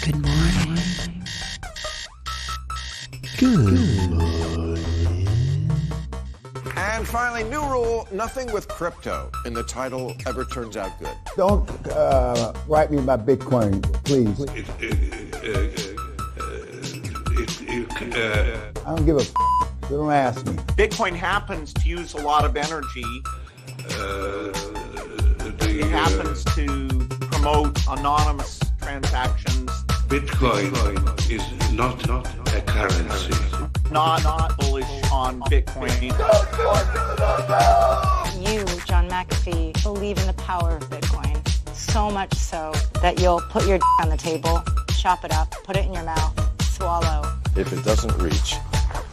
Good morning. Good morning. And finally, new rule, nothing with crypto in the title ever turns out good. Don't write me about Bitcoin, please. I don't give a f***. Don't ask me. Bitcoin happens to use a lot of energy. It happens to promote anonymous transactions. Bitcoin is not a currency. Not bullish on Bitcoin. You, John McAfee, believe in the power of Bitcoin. So much so that you'll put your on the table, chop it up, put it in your mouth, swallow. If it doesn't reach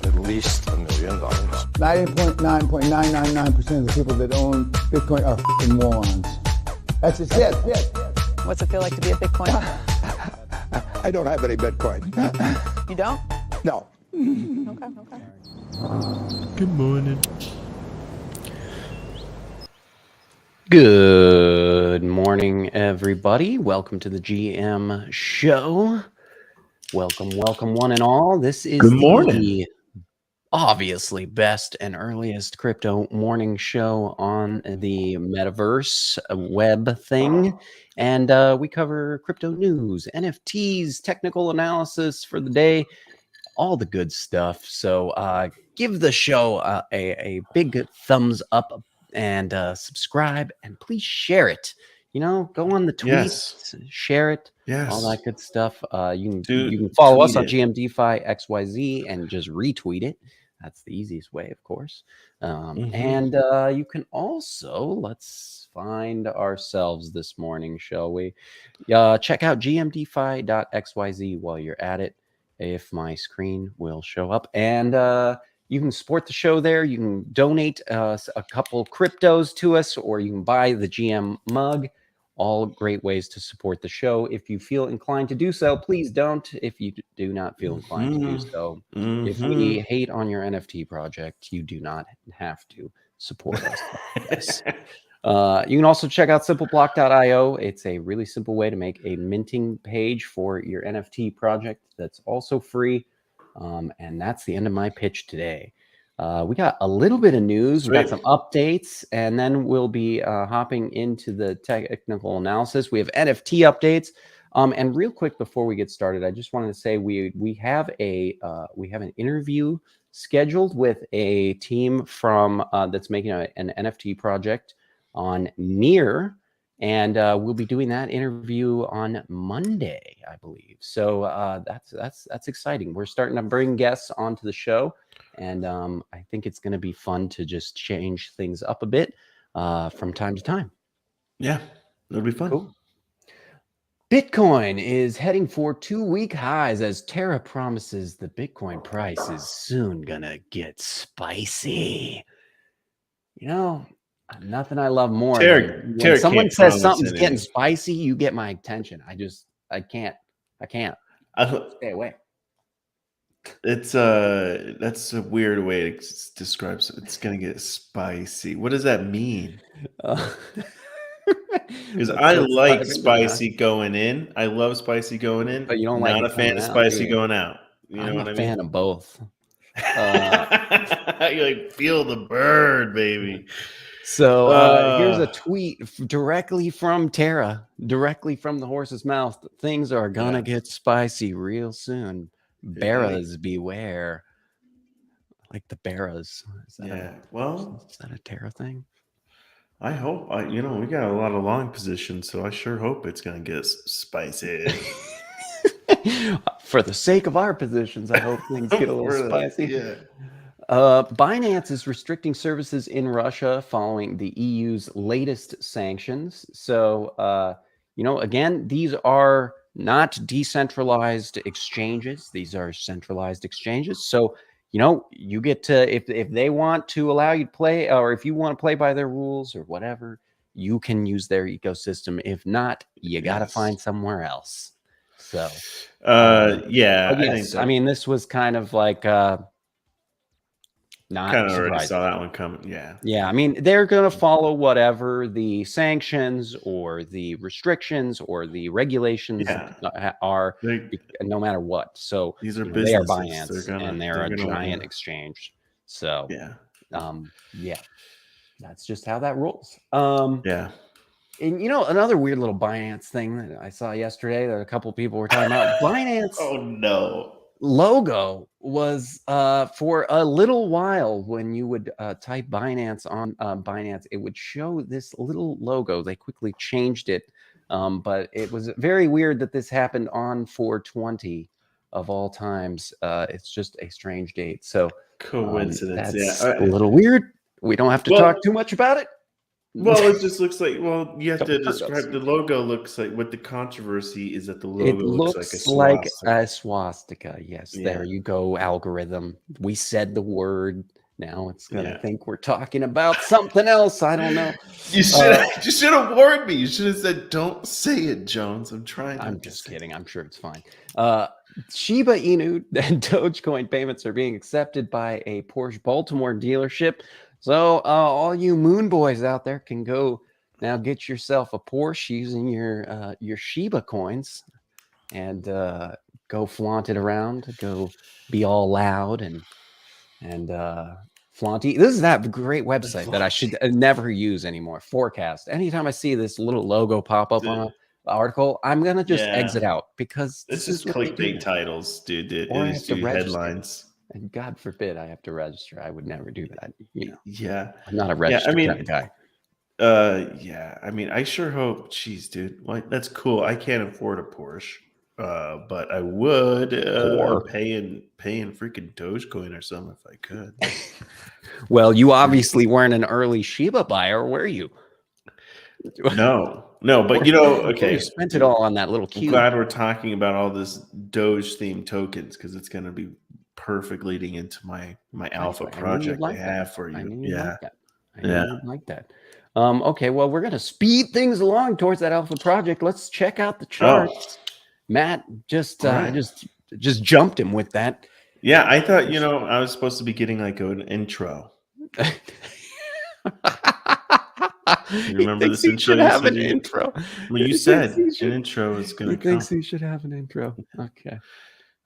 at least $1 million. 99.999% of the people that own Bitcoin are f***ing morons. That's just it. What's it feel like to be a Bitcoin? I don't have any Bitcoin. You don't? No. Okay. Good morning. Good morning, everybody. Welcome to the GM show. Welcome, one and all. This is the obviously best and earliest crypto morning show on the metaverse web thing. And we cover crypto news, NFTs, technical analysis for the day, all the good stuff. So give the show a big thumbs up and subscribe, and please share it. You know, go on the tweets, share it, all that good stuff. You can follow us on GM DeFi XYZ and just retweet it. That's the easiest way, of course. And you can also, let's find ourselves this morning, shall we? Check out gmdefi.xyz while you're at it, if my screen will show up. And you can support the show there. You can donate a couple cryptos to us, or you can buy the GM mug. All great ways to support the show. If you feel inclined to do so, please don't. If you do not feel inclined to do so, if we hate on your NFT project, you do not have to support us. Yes. You can also check out simpleblock.io. It's a really simple way to make a minting page for your NFT project that's also free. And that's the end of my pitch today. We got a little bit of news. We got some updates, and then we'll be hopping into the technical analysis. We have NFT updates. And real quick before we get started, I just wanted to say we have an interview scheduled with a team from that's making an NFT project on Near, and we'll be doing that interview on Monday, I believe. So that's exciting. We're starting to bring guests onto the show. And I think it's going to be fun to just change things up a bit from time to time. Yeah, it'll be fun. Cool. Bitcoin is heading for 2-week highs as Terra promises the Bitcoin price is soon going to get spicy. You know, nothing I love more than when someone says something's getting spicy, you get my attention. I can't stay away. It's that's a weird way to describe it. It's gonna get spicy. What does that mean? Because I like spicy going in. I love spicy going in, but you don't not like a fan of spicy going out. You know what I mean? I'm a fan of both. You like feel the bird, baby. So here's a tweet directly from Terra, directly from the horse's mouth. Things are gonna get spicy real soon. Bearers beware. Like the bearers. Is that a Terra thing? I hope. We got a lot of long positions, so I sure hope it's gonna get spicy. For the sake of our positions, I hope things get a little spicy. Binance is restricting services in Russia following the EU's latest sanctions. So, again, these are not decentralized exchanges. These are centralized exchanges. So, you get to, if they want to allow you to play, or if you want to play by their rules or whatever, you can use their ecosystem. If not, you got to find somewhere else. So, yeah, yes, I think I mean, this was kind of like, not kind of already surprising. saw that one coming. Yeah. Yeah, I mean, they're going to follow whatever the sanctions or the restrictions or the regulations are, no matter what. So these are they are businesses. Binance, and they're a giant exchange. So yeah, that's just how that rolls. Yeah. And another weird little Binance thing that I saw yesterday that a couple people were talking about. Binance. Oh no. Logo was for a little while when you would type Binance on Binance, it would show this little logo. They quickly changed it, but it was very weird that this happened on 4/20 of all times. It's just a strange date. So coincidence. That's a little weird. We don't have to talk too much about it. Well, it just looks like, you have to describe the logo. Looks like what the controversy is that the logo looks like a swastika. Yes, there you go, algorithm. We said the word. Now it's going to think we're talking about something else. I don't know. You should have warned me. You should have said, don't say it, Jones. I'm just kidding. I'm sure it's fine. Shiba Inu and Dogecoin payments are being accepted by a Porsche Baltimore dealership. So all you moon boys out there can go now get yourself a Porsche using your Shiba coins and go flaunt it around, go be all loud and flaunty. This is that great website that I should never use anymore. Forecast. Anytime I see this little logo pop up on an article, I'm gonna just exit out because this is clickbait titles, dude. Or I have to headlines. And God forbid I have to register. I would never do that. Yeah. I'm not a registered kind of guy. I mean, I sure hope, geez, dude, like that's cool. I can't afford a Porsche, but I would pay in freaking Dogecoin or something if I could. Well, you obviously weren't an early Shiba buyer, were you? No, but okay. You spent it all on that little cube. I'm glad we're talking about all this Doge themed tokens because it's going to be perfect leading into my alpha project I have for you. I knew you'd like that. Okay, well, we're going to speed things along towards that alpha project. Let's check out the charts. Matt just jumped him with that. Yeah, I thought, I was supposed to be getting like an intro. You remember this intro? Should have an intro. Well, you said an intro is going to come. He thinks he should have an intro. Okay.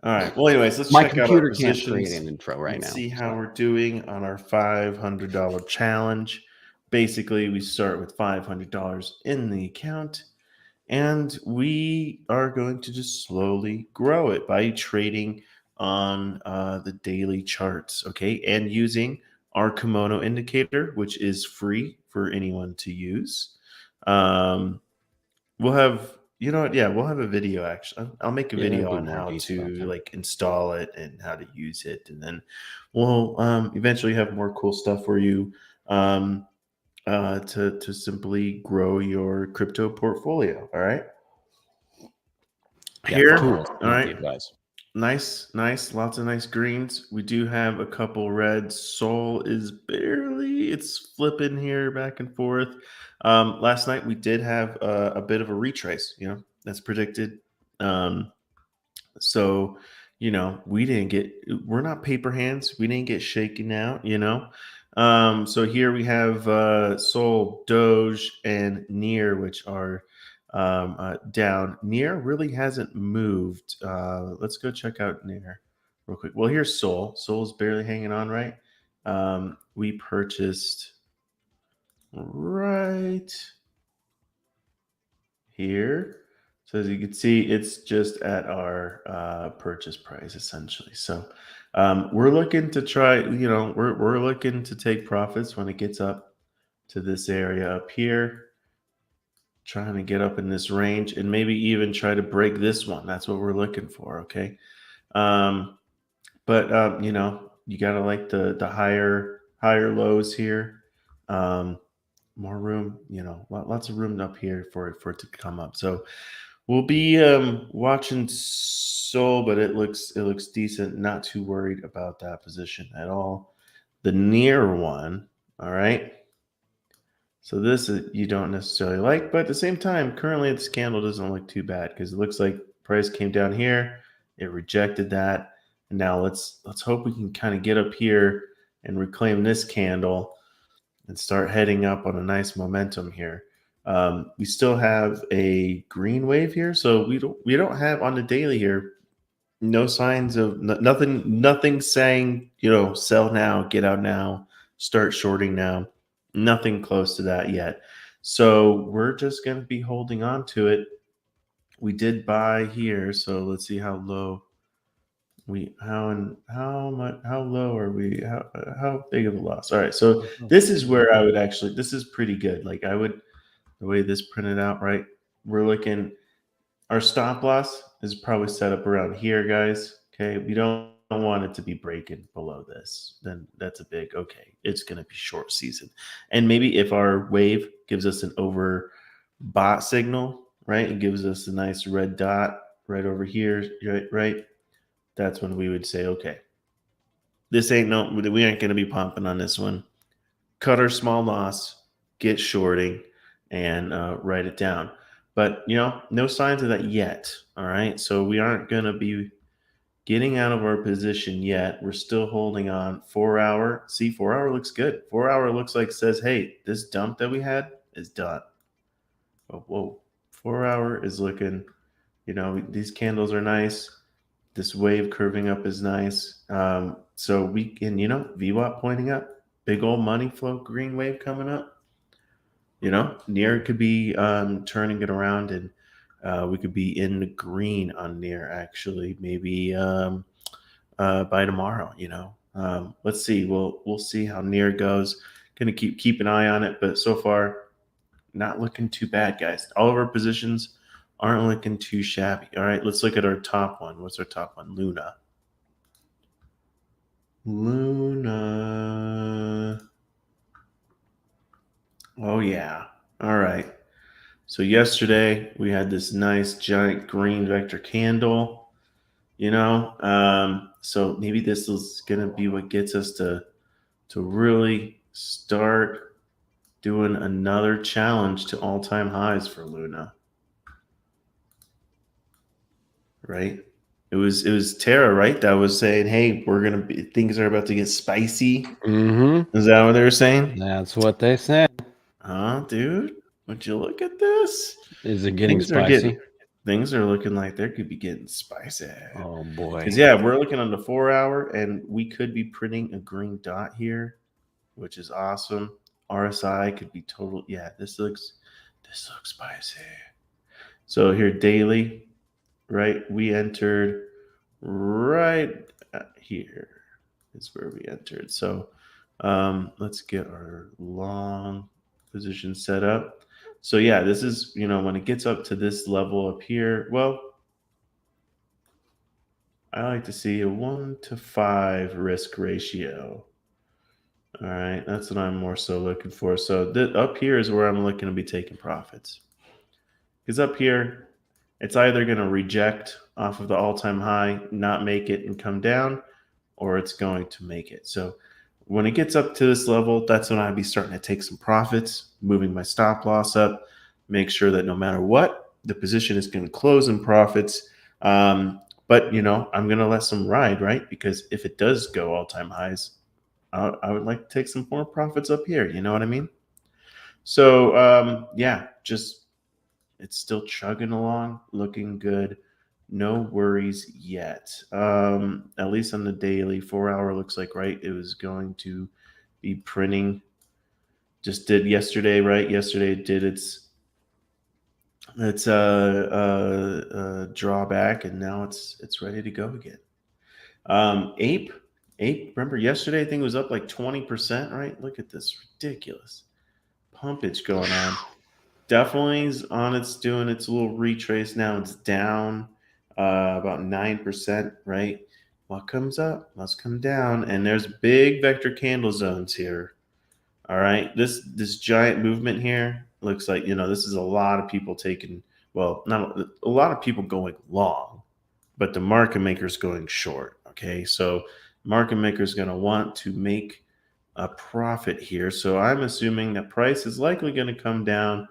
All right. Well, anyways, let's check out our positions. Can't create an intro right now. See how we're doing on our $500 challenge. Basically, we start with $500 in the account, and we are going to just slowly grow it by trading on the daily charts, okay, and using our Kimono indicator, which is free for anyone to use. We'll have. You know what? Yeah, we'll have a video. Actually, I'll make a video on how to install it and how to use it, and then we'll eventually have more cool stuff for you to simply grow your crypto portfolio. All right. Here, all right. Nice, lots of nice greens. We do have a couple reds. Sol is it's flipping here back and forth. Last night we did have a bit of a retrace, that's predicted. So, we're not paper hands. We didn't get shaken out, So here we have Sol, Doge, and Near, which are down. Near really hasn't moved. Let's go check out Near real quick. Well, here's Sol. Sol's barely hanging on, right? We purchased right here. So as you can see, it's just at our purchase price essentially. So we're looking to try, we're looking to take profits when it gets up to this area up here. Trying to get up in this range and maybe even try to break this one. That's what we're looking for. Okay. you gotta like the higher lows here. More room, lots of room up here for it to come up. So we'll be watching Sol, but it looks decent. Not too worried about that position at all. The near one, all right. So this is, you don't necessarily like, but at the same time, currently this candle doesn't look too bad because it looks like price came down here, it rejected that, and now let's hope we can kind of get up here and reclaim this candle and start heading up on a nice momentum here. We still have a green wave here, so we don't have on the daily here no signs of nothing saying sell now, get out now, start shorting now. Nothing close to that yet. So we're just going to be holding on to it. We did buy here, so let's see how low how low are we? How big of a loss? All right, so this is where I would actually, this is pretty good. Like the way this printed out, right? We're looking, our stop loss is probably set up around here, guys. Okay, we don't want it to be breaking below this. Then that's a big, okay, it's going to be short season. And maybe if our wave gives us an overbought signal, right? It gives us a nice red dot right over here, right? That's when we would say, okay, this ain't we aren't going to be pumping on this one. Cut our small loss, get shorting, and write it down. But, no signs of that yet. All right. So we aren't going to be getting out of our position yet. We're still holding on. 4 hour. See, 4 hour looks good. 4 hour looks like says, hey, this dump that we had is done. Oh, whoa. 4 hour is looking, these candles are nice. This wave curving up is nice. So we can, VWAP pointing up. Big old money flow green wave coming up. Near could be turning it around, and we could be in the green on near actually, maybe by tomorrow. Let's see. We'll see how near goes. Gonna keep an eye on it, but so far, not looking too bad, guys. All of our positions aren't looking too shabby. All right, let's look at our top one. What's our top one? Luna. Oh, yeah. All right. So yesterday we had this nice giant green vector candle, so maybe this is going to be what gets us to really start doing another challenge to all-time highs for Luna. Right? It was Tara, right? That was saying, hey, things are about to get spicy. Mm-hmm. Is that what they were saying? That's what they said. Dude, would you look at this? Is it getting spicy? Things are looking like they could be getting spicy. Oh boy. Because we're looking on the 4 hour, and we could be printing a green dot here, which is awesome. RSI could be total. Yeah, this looks spicy. So here daily, right? We entered right here is where we entered. So let's get our long position set up. So yeah, this is, when it gets up to this level up here, well, I like to see a 1 to 5 risk ratio. All right, that's what I'm more so looking for. So up here is where I'm looking to be taking profits. Because up here, it's either going to reject off of the all-time high, not make it and come down, or it's going to make it. So when it gets up to this level, that's when I'd be starting to take some profits, moving my stop loss up, make sure that no matter what, the position is going to close in profits. But, I'm going to let some ride, right? Because if it does go all-time highs, I would like to take some more profits up here. You know what I mean? So, it's still chugging along, looking good. No worries yet. At least on the daily, 4 hour looks like, right, it was going to be printing. Just did yesterday, right? Yesterday it did its drawback, and now it's ready to go again. Ape, remember yesterday I think it was up like 20%, right? Look at this ridiculous pumpage going on. Definitely is on doing its little retrace now. It's down about 9%, right? what comes up must come down, and there's big vector candle zones here. All right, this giant movement here looks like, this is a lot of people taking, well, not a lot of people going long, but the market maker's going short. Okay, so market maker is going to want to make a profit here. So I'm assuming that price is likely going to come down,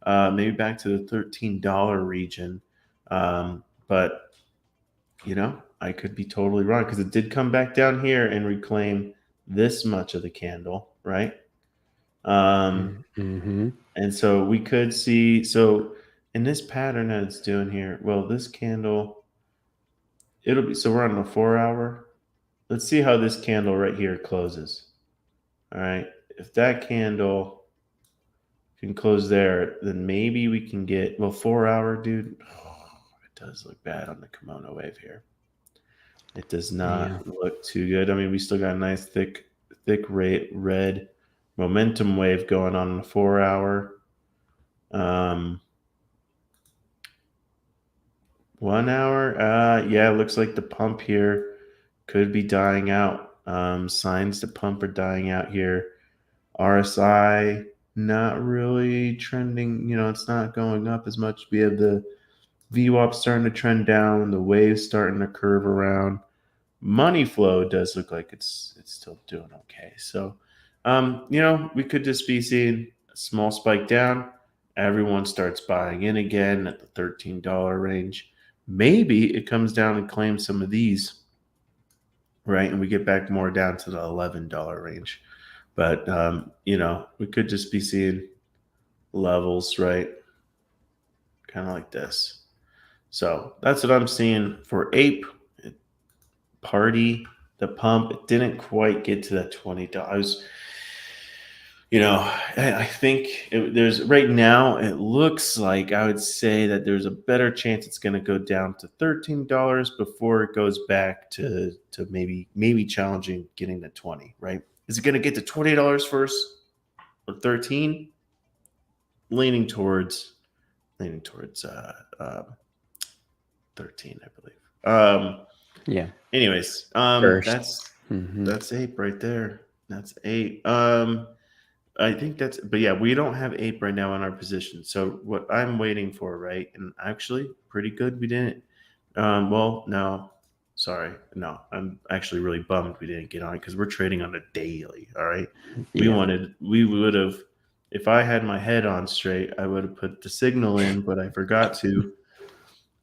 maybe back to the $13 region. But I could be totally wrong, because it did come back down here and reclaim this much of the candle, right? And so we could see, so in this pattern that it's doing here, well, this candle, it'll be, so we're on the 4 hour. Let's see how this candle right here closes. All right, if that candle can close there, then maybe we can get, well, 4 hour, dude. Oh, it does look bad on the kimono wave here. It does not look too good. I mean, we still got a nice thick red momentum wave going on in the 4 hour. 1 hour, yeah, it looks like the pump here could be dying out. Signs the pump are dying out here. RSI not really trending, it's not going up as much. We have the VWAP starting to trend down, the waves starting to curve around. Money flow does look like it's still doing okay. So we could just be seeing a small spike down. Everyone starts buying in again at the $13 range. Maybe it comes down and claims some of these, right? And we get back more down to the $11 range. But, we could just be seeing levels, right? Kind of like this. So that's what I'm seeing for Ape. Party, the pump, it didn't quite get to that $20. I think there's right now, it looks like, I would say that there's a better chance it's going to go down to $13 before it goes back to maybe challenging getting to 20, right? Is it going to get to $20 first or 13? Leaning towards 13, I believe. Yeah. Anyways, that's Ape right there. That's Ape. I think that's, but yeah, we don't have Ape right now in our position. So what I'm waiting for, right? And actually, pretty good. We didn't. No, sorry, no. I'm actually really bummed we didn't get on it, because we're trading on a daily. All right. Yeah. We would have, if I had my head on straight, I would have put the signal in, but I forgot to.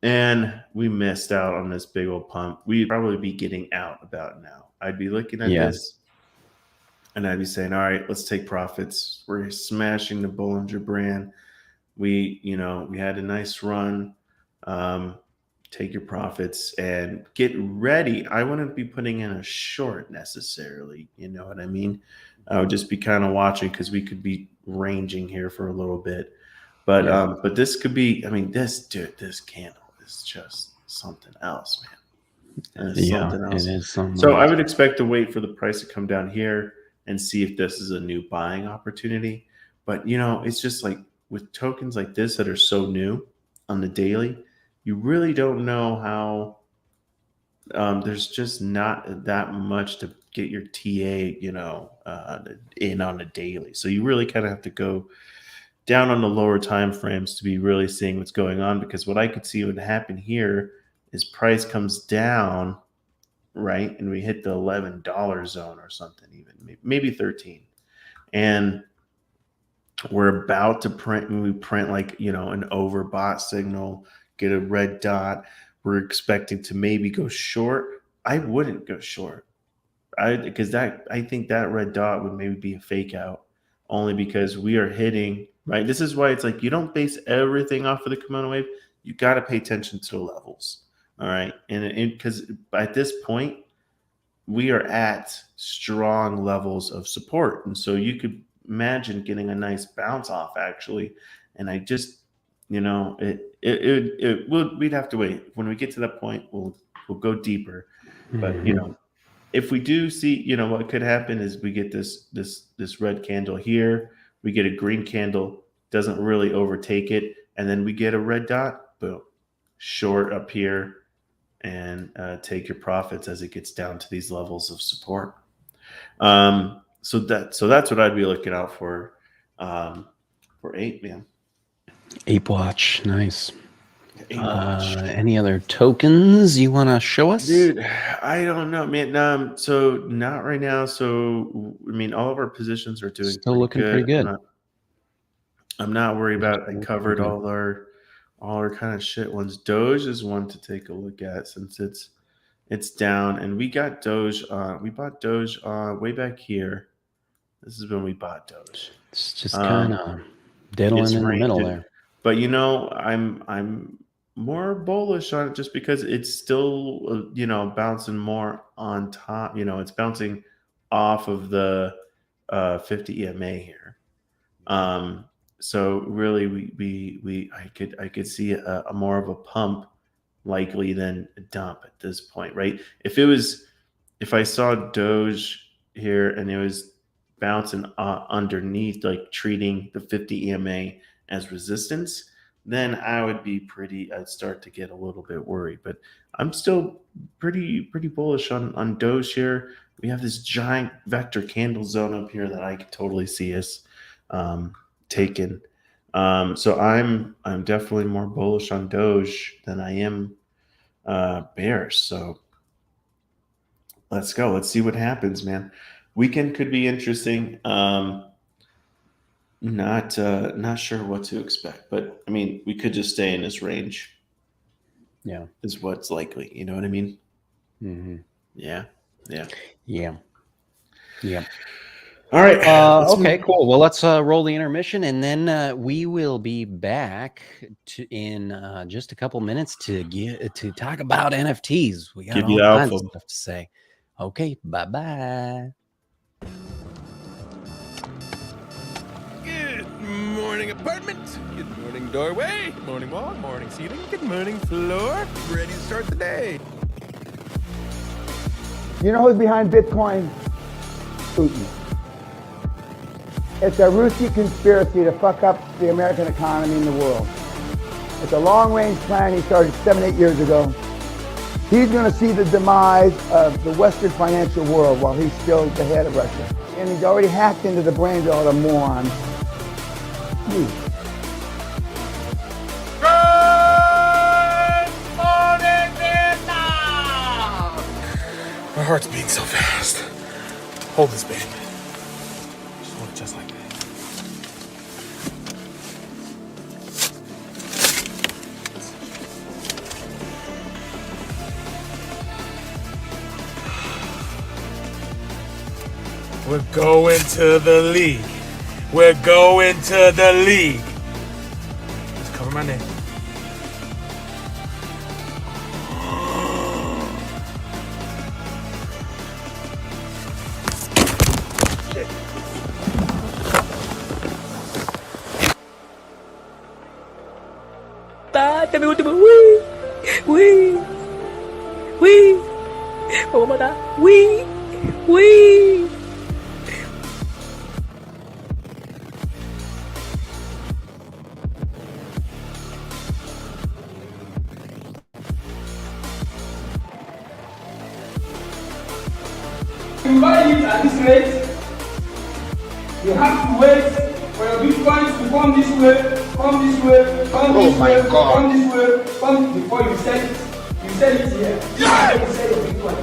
And we missed out on this big old pump. We'd probably be getting out about now. I'd be looking at this and I'd be saying, all right, let's take profits. We're smashing the Bollinger brand. We had a nice run. Take your profits and get ready. I wouldn't be putting in a short necessarily. You know what I mean? I would just be kind of watching, because we could be ranging here for a little bit. But this could be, this candle is just something else, man. It is something else. It is something else. I would expect to wait for the price to come down here and see if this is a new buying opportunity. But, it's just like with tokens like this that are so new on the daily, you really don't know how, there's just not that much to get your TA, in on the daily. So you really kind of have to go down on the lower time frames to be really seeing what's going on, because what I could see would happen here is price comes down, right? And we hit the $11 zone or something, even maybe 13. And we're about to print, when we print like, an overbought signal, get a red dot. We're expecting to maybe go short. I wouldn't go short. I think that red dot would maybe be a fake out, only because we are hitting, right? This is why it's like, you don't base everything off of the kimono wave. You got to pay attention to the levels. All right. And because at this point, we are at strong levels of support. And so you could imagine getting a nice bounce off, actually. And I just, we'd have to wait. When we get to that point, we'll go deeper. But, if we do see, what could happen is we get this red candle here, we get a green candle, doesn't really overtake it, and then we get a red dot, boom, short up here, and take your profits as it gets down to these levels of support. So that's what I'd be looking out for Ape, man. Ape Watch, nice. Any other tokens you want to show us? Dude, I don't know, man. So not right now. So I mean, all of our positions are doing still looking pretty good. I'm not worried about. I covered all our kind of shit ones. Doge is one to take a look at since it's down, and we got Doge. We bought Doge way back here. This is when we bought Doge. It's just kind of diddling in the middle there. But I'm more bullish on it just because it's still bouncing more on top. It's bouncing off of the 50 EMA here. So really, I could see a more of a pump likely than a dump at this point, right? If I saw Doge here and it was bouncing underneath, like treating the 50 EMA as resistance, then I'd start to get a little bit worried. But I'm still pretty bullish on Doge here. We have this giant vector candle zone up here that I could totally see us taken. So I'm definitely more bullish on Doge than I am bearish. So let's go. Let's see what happens, man. Weekend could be interesting. Not sure what to expect, but I mean, we could just stay in this range. Yeah, is what's likely. You know what I mean? Mm-hmm. Yeah. All right. Okay, cool. Well, let's roll the intermission, and then we will be back in just a couple minutes to talk about NFTs. We got all kinds of stuff to say. Okay, bye-bye. Good morning, apartment. Good morning, doorway. Good morning, wall. Morning, ceiling. Good morning, floor. Ready to start the day. You know who's behind Bitcoin? Putin. It's a Ruski conspiracy to fuck up the American economy and the world. It's a long-range plan he started 7-8 years ago. He's going to see the demise of the Western financial world while he's still the head of Russia. And he's already hacked into the brains of all the morons. Good morning, Vietnam! My heart's beating so fast. Hold this, baby. Just hold it just like that. We're going to the league. We're going to the league. Just cover my name. Dame último. Wee. Vamos matar. Wee. You buy it at this rate, you have to wait for your Bitcoin to come this way, come this way, come this way, come this way, come before you sell it. You sell it here. Yeah! You sell your Bitcoin.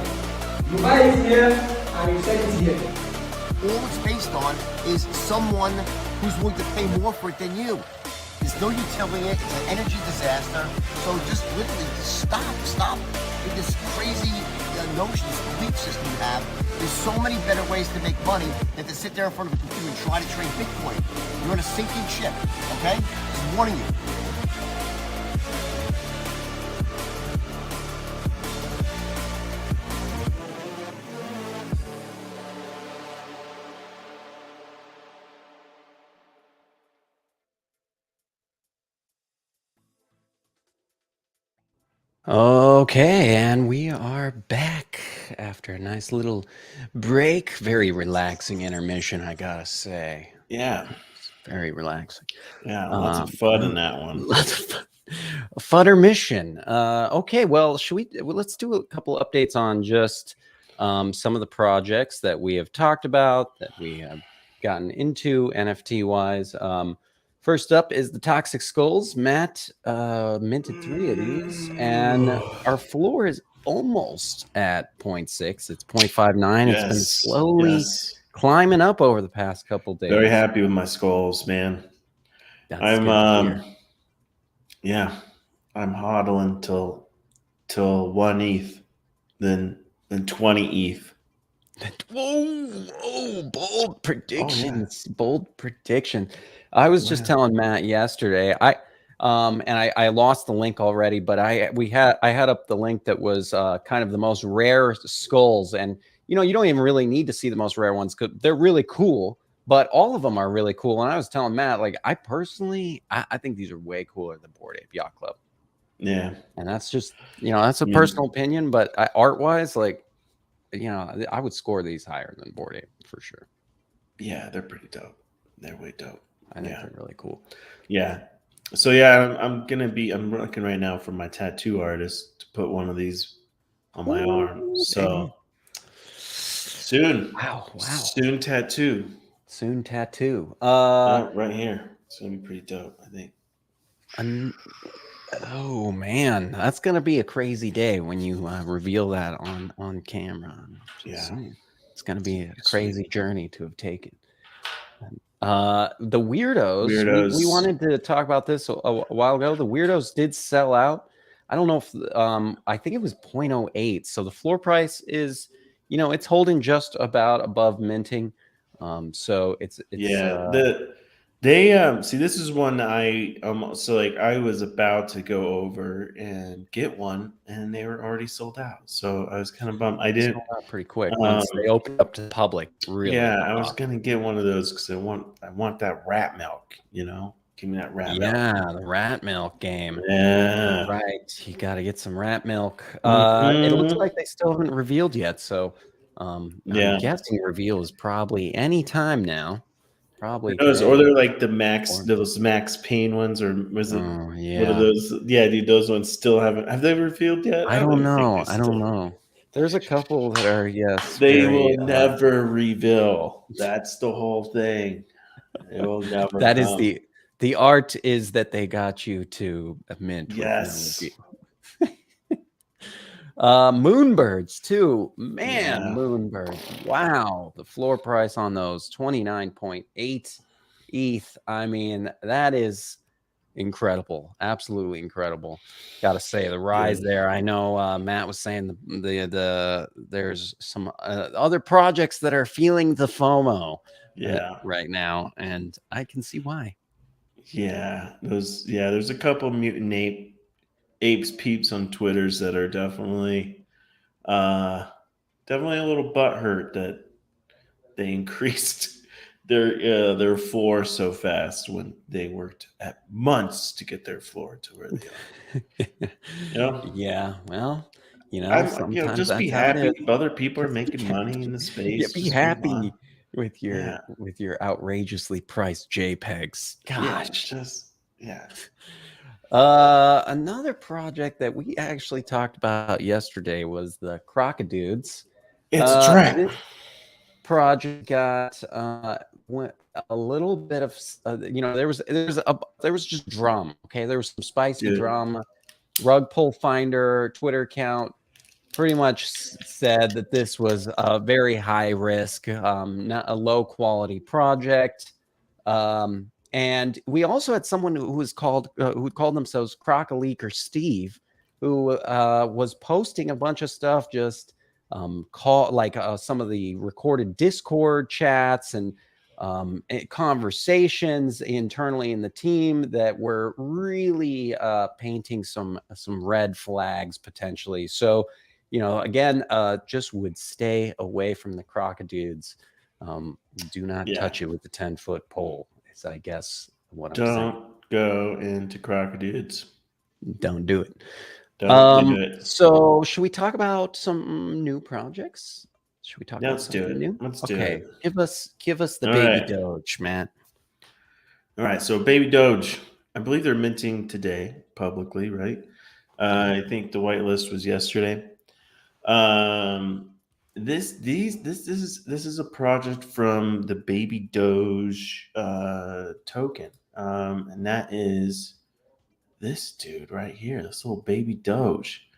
You buy it here and you sell it here. All it's based on is someone who's willing to pay more for it than you. There's no utility in it. It's an energy disaster. So just literally stop with this crazy notion, this belief system you have. There's so many better ways to make money than to sit there in front of a computer and try to trade Bitcoin. You're on a sinking ship, okay? Just warning you. Okay, and we are back after a nice little break. Very relaxing intermission, I gotta say. Yeah. Very relaxing. Yeah, lots of fun in that one. Lots of fun. Futter mission. Okay, well, let's do a couple updates on just some of the projects that we have talked about, that we have gotten into NFT wise. First up is the Toxic Skulls. Matt minted 3 of these, and our floor is almost at 0.6. It's 0.59. Yes, it's been slowly climbing up over the past couple days. Very happy with my skulls, man. I'm hodling till 1 ETH, then 20 ETH. Whoa, bold predictions. Bold prediction. I was just telling Matt yesterday. I lost the link already, but I had up the link that was kind of the most rare skulls, and you don't even really need to see the most rare ones because they're really cool. But all of them are really cool. And I was telling Matt, like, I personally, I think these are way cooler than Bored Ape Yacht Club. Yeah, and that's just that's a personal opinion, but art wise, like. I would score these higher than Bored Ape for sure. Yeah, they're pretty dope. They're way dope. I think they're really cool. Yeah. So I'm looking right now for my tattoo artist to put one of these on my arm. So soon. Wow. Soon tattoo. Right here. It's gonna be pretty dope, I think. Oh man, that's gonna be a crazy day when you reveal that on camera. It's gonna be a crazy journey to have taken. The Weirdos. We wanted to talk about this a while ago. The Weirdos did sell out. I don't know if I think it was 0.08. So the floor price is it's holding just about above minting. So it's They see, this is one I I was about to go over and get one, and they were already sold out. So I was kind of bummed. I didn't sold out pretty quick once they opened up to the public. Really, I was gonna get one of those because I want that rat milk. Give me that rat milk. Yeah, the rat milk game. Yeah, right. You got to get some rat milk. It looks like they still haven't revealed yet. So I'm guessing reveal is probably any time now. Probably, or they're like those Max Payne ones, or was it? One of those? Yeah, dude, those ones still have they revealed yet? I don't know. There's a couple that are They will never reveal. That's the whole thing. It will never. That is the art is that they got you to mint. Yes. Moonbirds too, man. Moonbirds, wow. The floor price on those 29.8 ETH. I mean, that is incredible, absolutely incredible. Gotta say, the rise there. I know Matt was saying there's some other projects that are feeling the FOMO right now, and I can see why. There's a couple mutant apes peeps on Twitters that are definitely a little butthurt that they increased their floor so fast when they worked at months to get their floor to where they are. Yeah, well, just be happy other people are making money in the space. Be happy with your outrageously priced JPEGs. Gosh, another project that we actually talked about yesterday was the Crocodudes. It's a trap. This project got went a little bit of there was just drum. Okay, there was some spicy drum. Rug Pull Finder Twitter account pretty much said that this was a very high risk, not a low quality project. And we also had someone who called themselves Crocolique or Steve, who was posting a bunch of stuff, just some of the recorded Discord chats and conversations internally in the team that were really painting some red flags potentially. So, again, just would stay away from the Crocodudes. Do not touch it with the 10-foot pole. Is I guess what I'm saying. Don't go into Crocodudes. Don't do it. Don't do it. So should we talk about some new projects? Should we talk about something new? Let's do it. Give us the Baby Doge, Matt. All right, so Baby Doge. I believe they're minting today publicly, right? I think the whitelist was yesterday. This is a project from the Baby Doge token, and that is this dude right here, this little Baby Doge.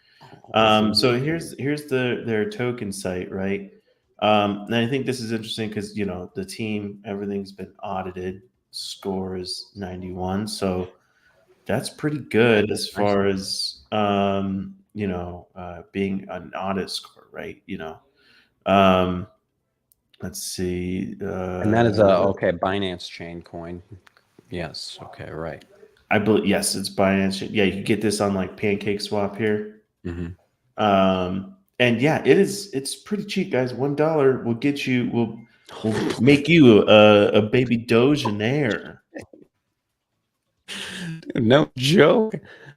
So here's their token site, right? And I think this is interesting because the team, everything's been audited. Score is 91, so that's pretty good as far as being an audit score, right? Let's see. And that is okay. Binance chain coin. Yes. Okay. Right. I believe yes, it's Binance. Yeah, you can get this on like Pancake Swap here. And yeah, it's pretty cheap, guys. $1 will get you will make you a baby Dogeonaire. No joke.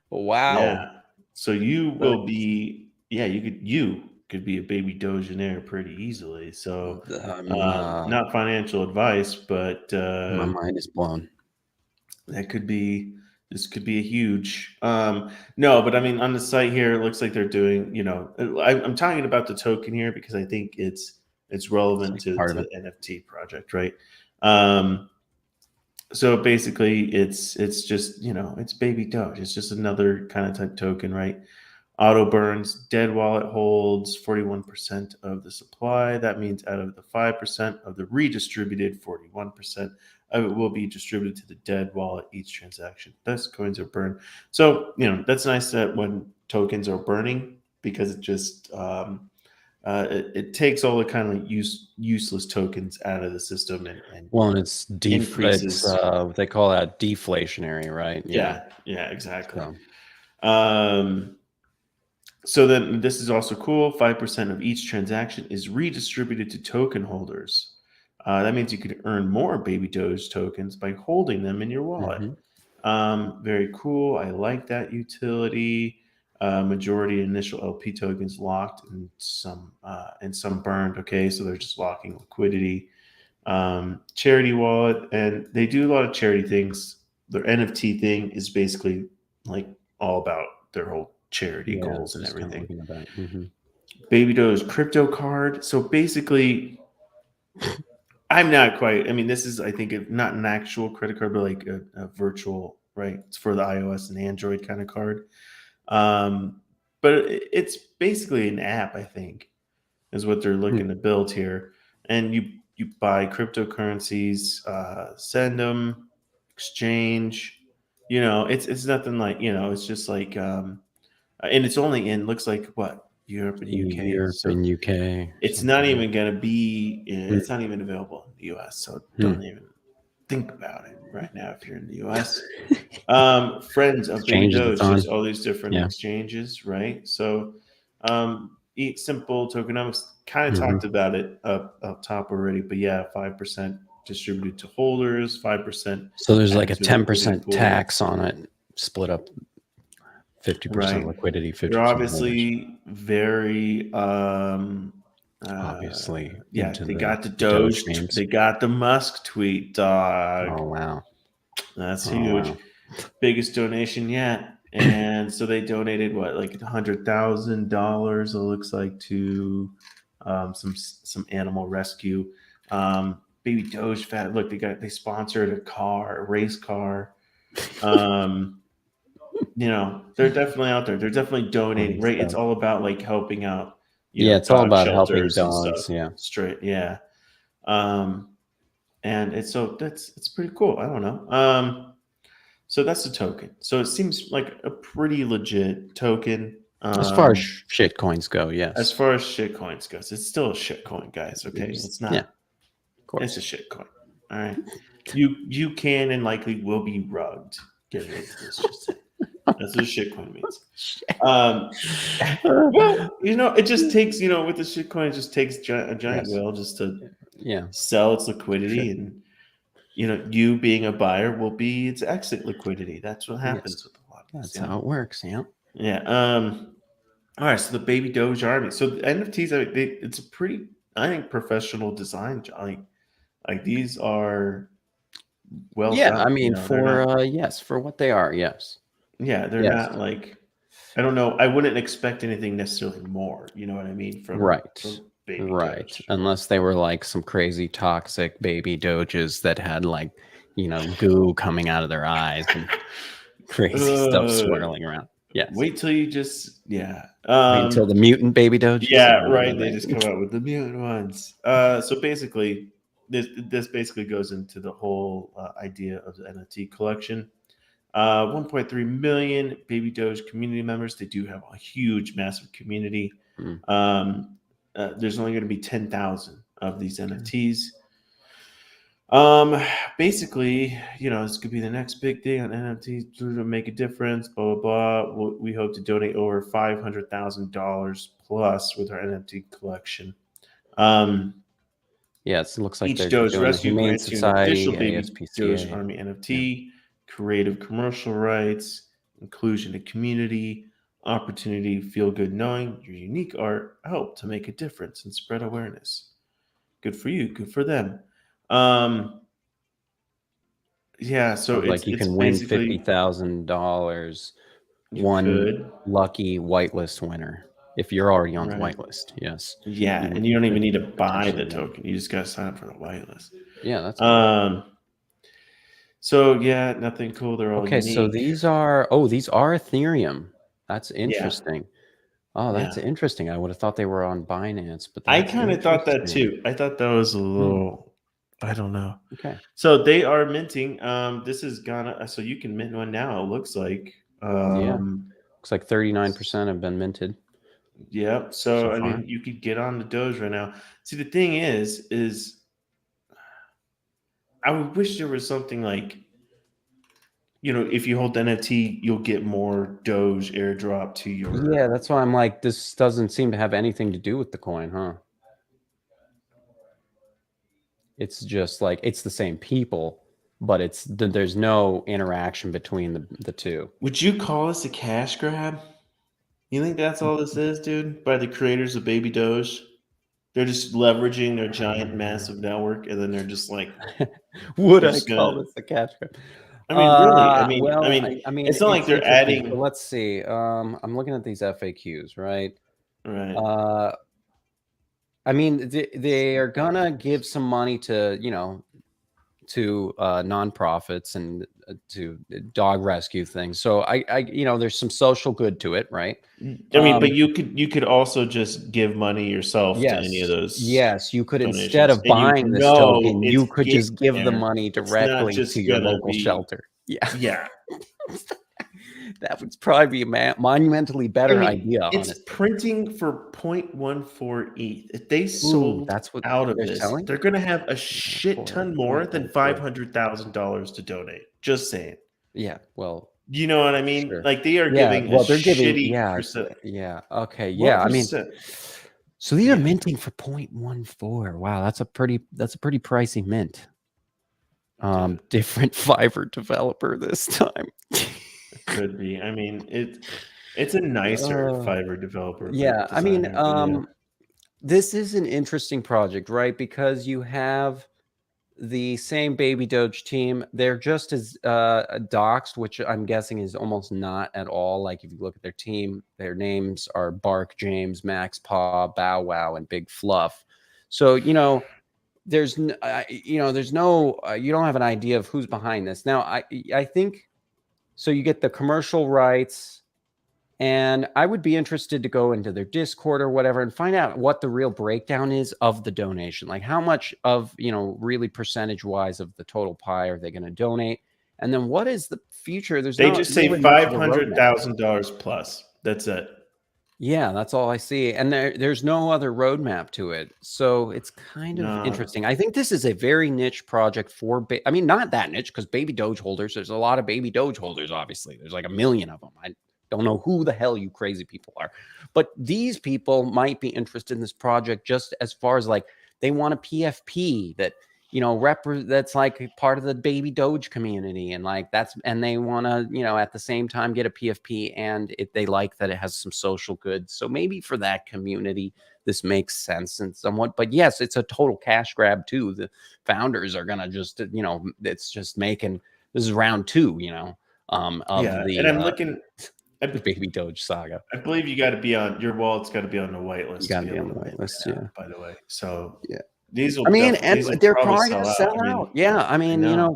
Wow. Yeah. So you will be you could be a baby Dogeonaire pretty easily. So not financial advice, but my mind is blown. This could be a huge no, but I mean on the site here it looks like they're doing, I'm talking about the token here because I think it's relevant to the NFT project, right? So basically it's just, it's Baby Doge. It's just another kind of type token, right? Auto burns, dead wallet holds 41% of the supply. That means out of the 5% of the redistributed, 41% of it will be distributed to the dead wallet each transaction. Thus, coins are burned. So, that's nice that when tokens are burning, because it just it takes all the kind of useless tokens out of the system and it's increases. They call that deflationary, right? Yeah, exactly. So then this is also cool. 5% of each transaction is redistributed to token holders. That means you could earn more Baby Doge tokens by holding them in your wallet. Very cool. I like that utility. Majority initial LP tokens locked and some burned. Okay, so they're just locking liquidity. Charity wallet, and they do a lot of charity things. Their NFT thing is basically like all about their whole charity goals and everything. Baby Doge crypto card. So basically, I'm not quite. I mean, this is, I think, not an actual credit card, but like a virtual, right? It's for the iOS and Android kind of card. But it's basically an app, I think, is what they're looking to build here. And you buy cryptocurrencies, send them, exchange. It's nothing like, it's just like, and it's only in, looks like what, Europe and UK. It's not even going to be, it's not even available in the US. So don't even think about it right now if you're in the US. Friends of Baby Doge, just all these different exchanges, right? So eat simple tokenomics, kind of talked about it up top already, but yeah, 5% distributed to holders, 5%. So there's like a 10% tax on it, split up 50% liquidity, 50%. They're obviously very obviously, yeah, they got the Doge, they got the Musk tweet, dog. Oh wow, that's huge. Wow. Biggest donation yet. And so they donated what, like $100,000, it looks like, to some animal rescue. Baby Doge fat. Look, they sponsored a race car. They're definitely out there. They're definitely donating. Right, it's all about like helping out. It's all about helping dogs. Yeah, straight. Yeah, and it's pretty cool. I don't know. So that's the token. So it seems like a pretty legit token. As far as shit coins go, yes. As far as shit coins goes, it's still a shit coin, guys. Okay, it's not. Yeah, of course. It's a shit coin. All right, you can and likely will be rugged getting into this. Just that's what shit coin means. Well, it just takes, with the shit coin, it just takes a giant whale just to sell its liquidity, and you being a buyer will be its exit liquidity. That's what happens with a lot of this. That's how it works. Yeah. Yeah. All right. So the Baby Doge army. So the NFTs, it's a pretty, I think, professional design. Like these are well Yeah, done. I mean, for yes, for what they are, yes. Yeah, they're not like, I don't know. I wouldn't expect anything necessarily more. You know what I mean? From Baby Doge. Unless they were like some crazy toxic baby doges that had like, goo coming out of their eyes and crazy stuff swirling around. Yes. Wait till you just wait until the mutant baby doges. Yeah, right. They just come out with the mutant ones. So basically, this basically goes into the whole idea of the NFT collection. 1.3 million Baby Doge community members. They do have a huge, massive community. There's only going to be 10,000 of these NFTs. Basically, this could be the next big thing on NFTs to make a difference. Blah blah blah. We hope to donate over $500,000 plus with our NFT collection. Yes, it looks like each Doge rescue grants you an official Baby Doge ASPCA. Army NFT, creative commercial rights, inclusion to community, opportunity, feel good knowing your unique art help to make a difference and spread awareness. Good for you, good for them. Yeah, so like you can win $50,000. One lucky whitelist winner if you're already on the whitelist. Yes. Yeah, and you don't even need to buy the token. You just got to sign up for the whitelist. Yeah, that's so yeah, nothing cool. They're all okay. unique. So these are Ethereum. That's interesting. Oh, that's interesting. I would have thought they were on Binance, but I kind of thought that too. I thought that was a little, I don't know. Okay. So they are minting. This is Ghana. So you can mint one now. It looks like. Looks like 39% have been minted. Yep. So I mean, you could get on the Doge right now. See, the thing is I would wish there was something like, if you hold the NFT, you'll get more Doge airdrop to your. Yeah, that's why I'm like, this doesn't seem to have anything to do with the coin, huh? It's just like it's the same people, but there's no interaction between the two. Would you call this a cash grab? You think that's all this is, dude? By the creators of Baby Doge? They're just leveraging their giant, massive network, and then they're just like, would I call this a cash grab? I mean, really. I mean, it's not like they're adding. So let's see. I'm looking at these FAQs, right? Right. I mean, they are gonna give some money to to nonprofits and to dog rescue things. So I there's some social good to it, right? I mean, but you could also just give money yourself to any of those. Yes, you could donations. Instead of buying this token, you could just give the money directly to your local shelter. Yeah. That would probably be a monumentally better idea. It's printing for 0.14 ETH. If they sold out of this, they're going to have a shit ton more than $500,000 to donate. Just saying. Yeah, well, you know what I mean? Sure. Like they are giving a shitty percent. Yeah. Okay. Yeah. I mean, so these are minting for 0.14. Wow, that's a pretty pricey mint. Different Fiverr developer this time. Could be. I mean, it's a nicer Fiverr developer. Yeah, I mean, this is an interesting project, right? Because you have the same Baby Doge team. They're just as doxed, which I'm guessing is almost not at all. Like if you look at their team, their names are Bark, James, Max Paw, Bow Wow, and Big Fluff. So there's no you don't have an idea of who's behind this. Now I think. So you get the commercial rights, and I would be interested to go into their Discord or whatever and find out what the real breakdown is of the donation. Like how much of, really percentage wise of the total pie are they going to donate? And then what is the future? They just say $500,000 plus. That's it. Yeah, that's all I see. And there's no other roadmap to it. So it's kind of interesting. I think this is a very niche project for, not that niche because Baby Doge holders, there's a lot of Baby Doge holders, obviously. There's like 1 million of them. I don't know who the hell you crazy people are. But these people might be interested in this project just as far as like they want a PFP that, that's like part of the Baby Doge community. And like and they want to, at the same time get a PFP and they like that it has some social goods. So maybe for that community, this makes sense and somewhat. But yes, it's a total cash grab too. The founders are gonna just, it's just making. This is round 2, of the and I'm looking at the Baby Doge saga. I believe you got to be on your wallet's got to be on the whitelist. You got to be on the whitelist, yeah. By the way, so yeah. These will. And they're probably going to sell out. Yeah,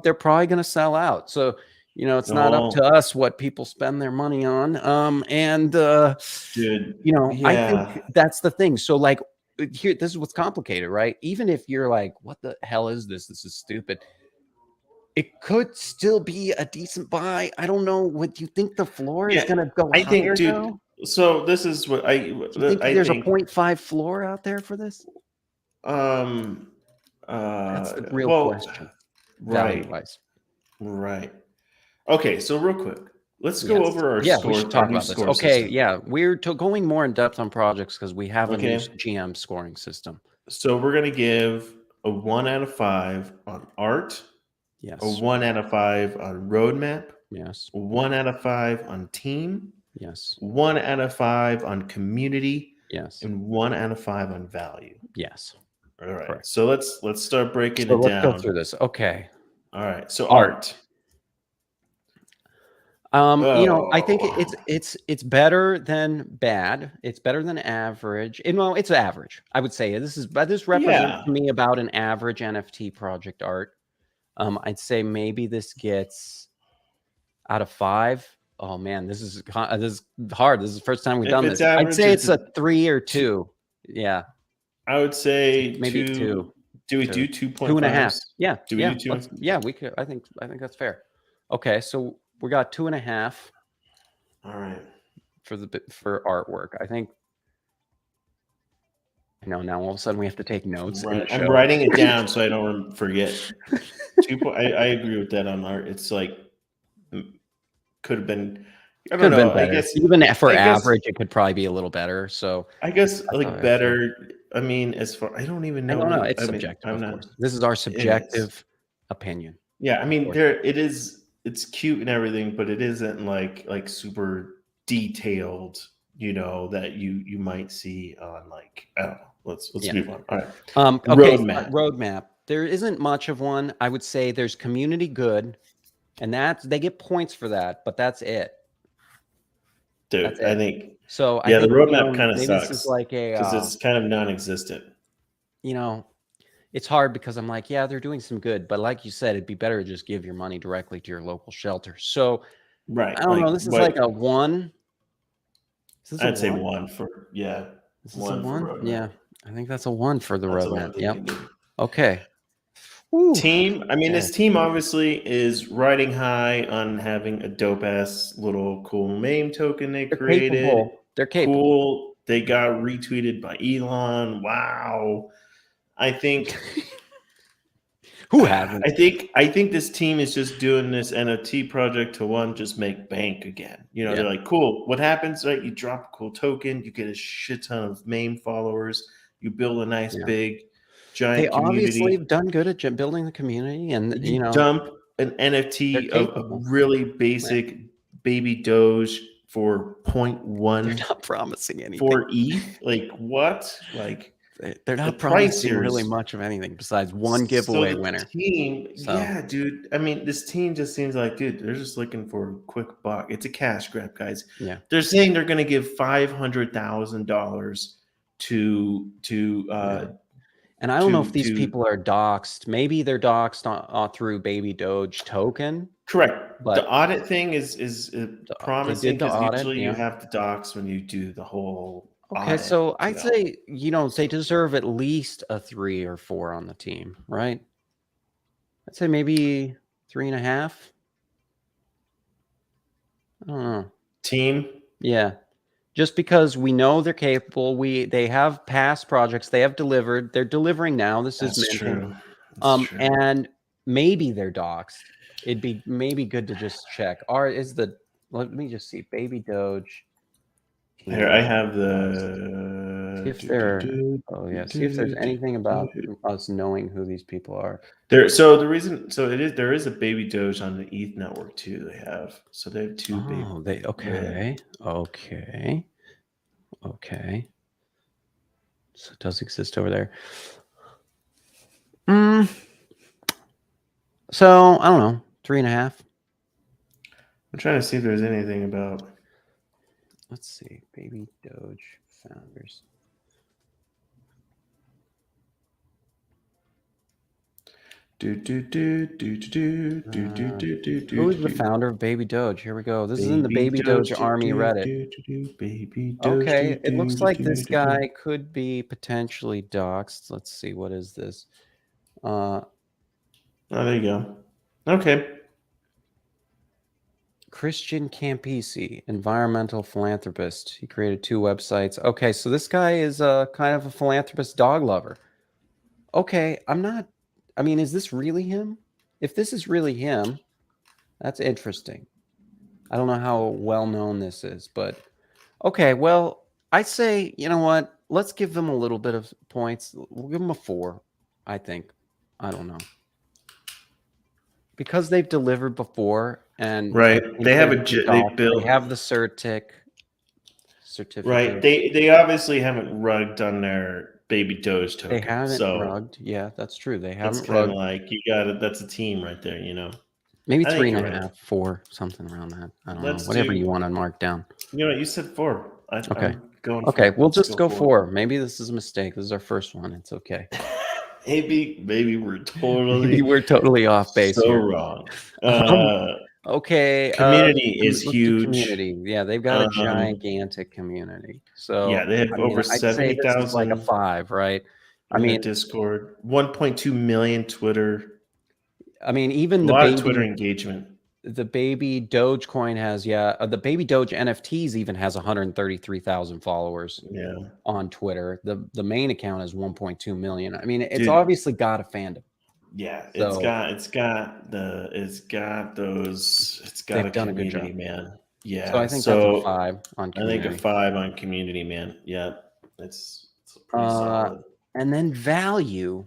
they're probably going to sell out. So, it's not up to us what people spend their money on. Dude, I think that's the thing. So, like, here, this is what's complicated, right? Even if you're like, what the hell is this? This is stupid. It could still be a decent buy. I don't know. What do you think the floor is going to go higher? I think, dude. Though? So this is what do you think there's a 0.5 floor out there for this? That's the real question. Value-wise. Right. Okay, so real quick, let's go over our score. We should talk about this. Okay, we're going more in depth on projects because we have a new GM scoring system. So we're going to give a 1 out of 5 on art. Yes. A 1 out of 5 on roadmap. Yes. 1 out of 5 on team. Yes. 1 out of 5 on community. Yes. And 1 out of 5 on value. Yes. All right. Correct. So let's start breaking it down. Let's go through this. Okay. All right. So art. I think it's better than bad. It's better than average. Well, it's average. I would say this represents to me about an average NFT project art. I'd say maybe this gets out of 5. Oh man, this is hard. This is the first time we've done this. Average, I'd say it's a 3 or 2. Yeah. I would say maybe 2. Do we do 2.5? 2.5. Yeah. Do we do 2? Yeah, we could. I think that's fair. Okay, so we got 2.5. All right. For artwork, I think. Now all of a sudden we have to take notes. Right. I'm writing it down so I don't forget. I agree with that on art. It's like could have been. I don't know. I guess even for average, it could probably be a little better. So I guess better. I mean, as far I don't even know. I don't know. It's subjective. Of course. This is our subjective opinion. Yeah, I mean, it is. It's cute and everything, but it isn't like super detailed. That you might see on I don't know. Let's move on. All right. Okay. Roadmap. There isn't much of one. I would say there's community good, and they get points for that, but that's it. Dude, I think so. Yeah, the roadmap kind of sucks. This is like because it's kind of non-existent. It's hard because I'm like, yeah, they're doing some good, but like you said, it'd be better to just give your money directly to your local shelter. So, right. I don't know. This is like a 1. I'd say 1 for This is a 1. Yeah, I think that's a 1 for the roadmap. Yep. Okay. Ooh. Team. I mean, this team obviously is riding high on having a dope ass little cool meme token they created. They're capable. Cool. They got retweeted by Elon. Wow. I think. Who hasn't? I think this team is just doing this NFT project to just make bank again. They're like, cool. What happens? Right? You drop a cool token, you get a shit ton of meme followers, you build a nice big giant community. They obviously have done good at building the community, and you dump an NFT of a really basic baby Doge for 0.1. They're not promising anything for ETH. Like what? Like. They're not promising really much of anything besides one giveaway winner. Yeah, dude. I mean, this team just seems like, dude, they're just looking for a quick buck. It's a cash grab, guys. Yeah. They're saying they're going to give $500,000 to and I don't know if these people are doxxed. Maybe they're doxxed through Baby Doge token. Correct. But the audit thing is promising because usually you have to dox when you do the whole. Okay, so I'd say, they deserve at least a 3 or 4 on the team, right? I'd say maybe 3.5. I don't know. Team? Yeah. Just because we know they're capable. They have past projects. They have delivered. They're delivering now. This is true. And maybe they're doxxed. It'd be maybe good to just check. Let me just see. Baby Doge. Here, I have the. See if see if there's anything about us knowing who these people are. There is a Baby Doge on the ETH network too. They have 2 baby. Okay. So it does exist over there. So I don't know, 3.5. I'm trying to see if there's anything about. Let's see, Baby Doge founders. Who is the founder of Baby Doge? Here we go. This is in the Baby Doge Army Reddit. Okay, it looks like this guy could be potentially doxxed. Let's see, what is this? Oh, there you go. Okay. Christian Campisi, environmental philanthropist. He created 2 websites. Okay, so this guy is kind of a philanthropist dog lover. Okay, I mean, is this really him? If this is really him, that's interesting. I don't know how well known this is, but okay, well, I say, you know what? Let's give them a little bit of points. We'll give them a 4, I think. I don't know. Because they've delivered before, and right, they have they have the certificate. Right, they obviously haven't rugged on their Baby Doge token. They haven't rugged. Yeah, that's true. They haven't. It's kind of like you got it. That's a team right there. You know, maybe 3.5, 4, something around that. I don't know. Whatever you want to mark down. You know, you said 4. Okay. I'm going. Okay, we'll just go 4. Maybe this is a mistake. This is our first one. It's okay. Maybe we're totally off base. So here. Wrong. Okay. Community is huge. Community. Yeah, they've got a gigantic community. So yeah, they have over 70,000. Like a 5, right? I mean, Discord, 1.2 million Twitter. I mean, even a lot of Twitter engagement. The Baby Dogecoin has, the Baby Doge NFTs even has 133,000 followers. Yeah, on Twitter. The main account is 1.2 million. I mean, it's obviously got a fandom. Yeah, it's got a community, man. Yeah, so I think that's a 5 on community. I think a 5 on community, man. Yeah, it's pretty solid. And then value.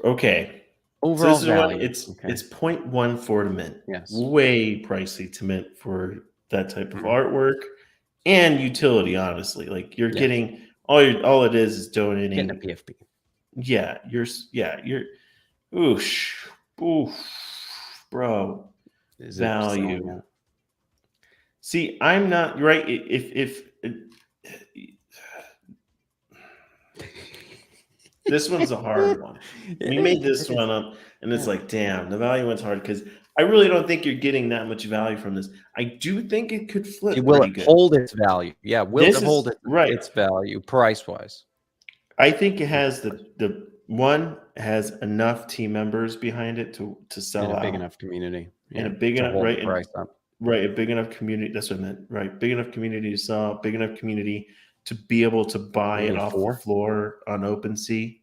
Okay. Overall value. It's 0.14 to mint. Yes. Way pricey to mint for that type of artwork and utility, honestly. Like you're getting all it is donating. Getting a PFP. Yeah, you're oof, bro. Value. See, I'm not right. If this one's a hard one. We made this one up, and it's like, damn, the value one's hard because I really don't think you're getting that much value from this. I do think it could flip. Will it hold its value? Yeah, will it hold its value price wise? I think it has the one has enough team members behind it to sell out. A big enough community. And a big enough a big enough community. That's what I meant. Right. Big enough community to sell, big enough community to be able to buy it off the floor on OpenSea.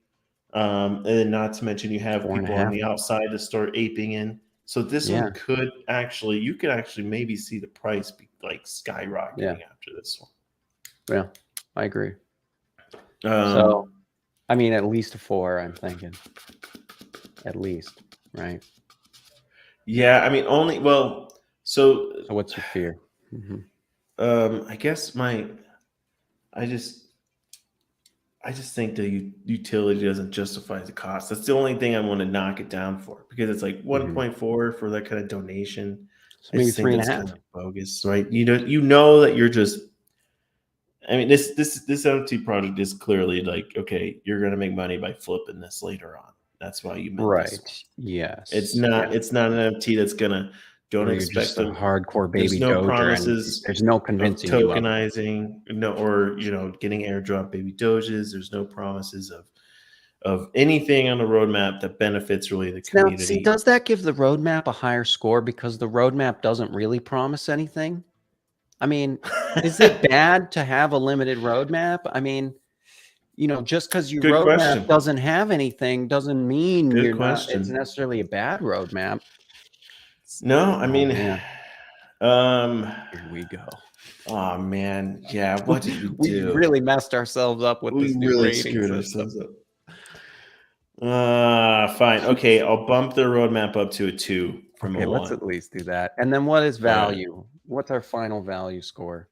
And then not to mention you have people on the outside to start aping in. So this one could actually, you could actually maybe see the price be like skyrocketing after this one. Yeah, I agree. So, I mean, at least a 4, I'm thinking. At least, right? Yeah, I mean, so what's your fear? I guess I just think the utility doesn't justify the cost. That's the only thing I want to knock it down for, because it's like 1.4 for that kind of donation. So maybe 3.5. Kind of bogus, right? You know that you're just. I mean, this NFT project is clearly like, okay, you're going to make money by flipping this later on. That's why you made this. Yes. It's not. It's not an NFT that's gonna. Don't expect a hardcore baby. There's no promises. There's no convincing tokenizing. Or getting airdrop baby doges. There's no promises of anything on the roadmap that benefits really the community. Now, see, does that give the roadmap a higher score because the roadmap doesn't really promise anything? I mean, is it bad to have a limited roadmap? I mean, just because your roadmap doesn't have anything doesn't mean it's necessarily a bad roadmap. No, I mean, here we go. Oh man, yeah. What did we do? We really messed ourselves up with this new rating screwed ourselves up. Fine. Okay, I'll bump the roadmap up to a 2 from a 1. Let's at least do that. And then what is value? What's our final value score?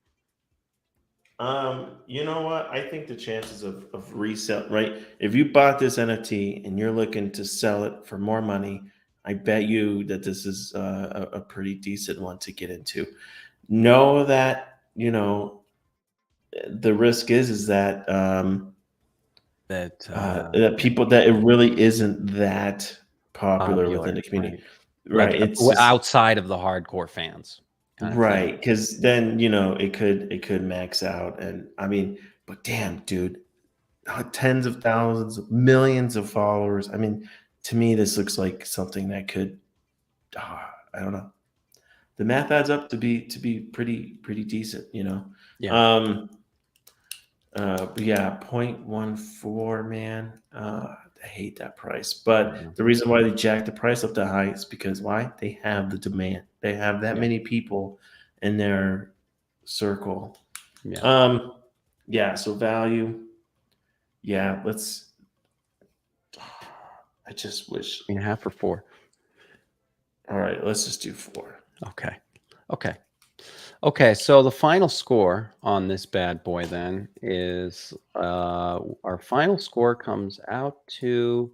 You know what? I think the chances of resell, right? If you bought this NFT and you're looking to sell it for more money, I bet you that this is a pretty decent one to get into. Know that, the risk is that that people, that it really isn't that popular within the community, right? Like It's just, outside of the hardcore fans, right? Because then it could max out, and I mean, but damn, dude, tens of thousands, millions of followers. I mean, to me, this looks like something that could, I don't know. The math adds up to be pretty decent, Yeah. Yeah, 0.14, man. I hate that price. But the reason why they jacked the price up that high is because why? They have the demand. They have that many people in their circle. Yeah. So value. Yeah, I just wish. Half or 4. All right, let's just do 4. Okay, so the final score on this bad boy then is our final score comes out to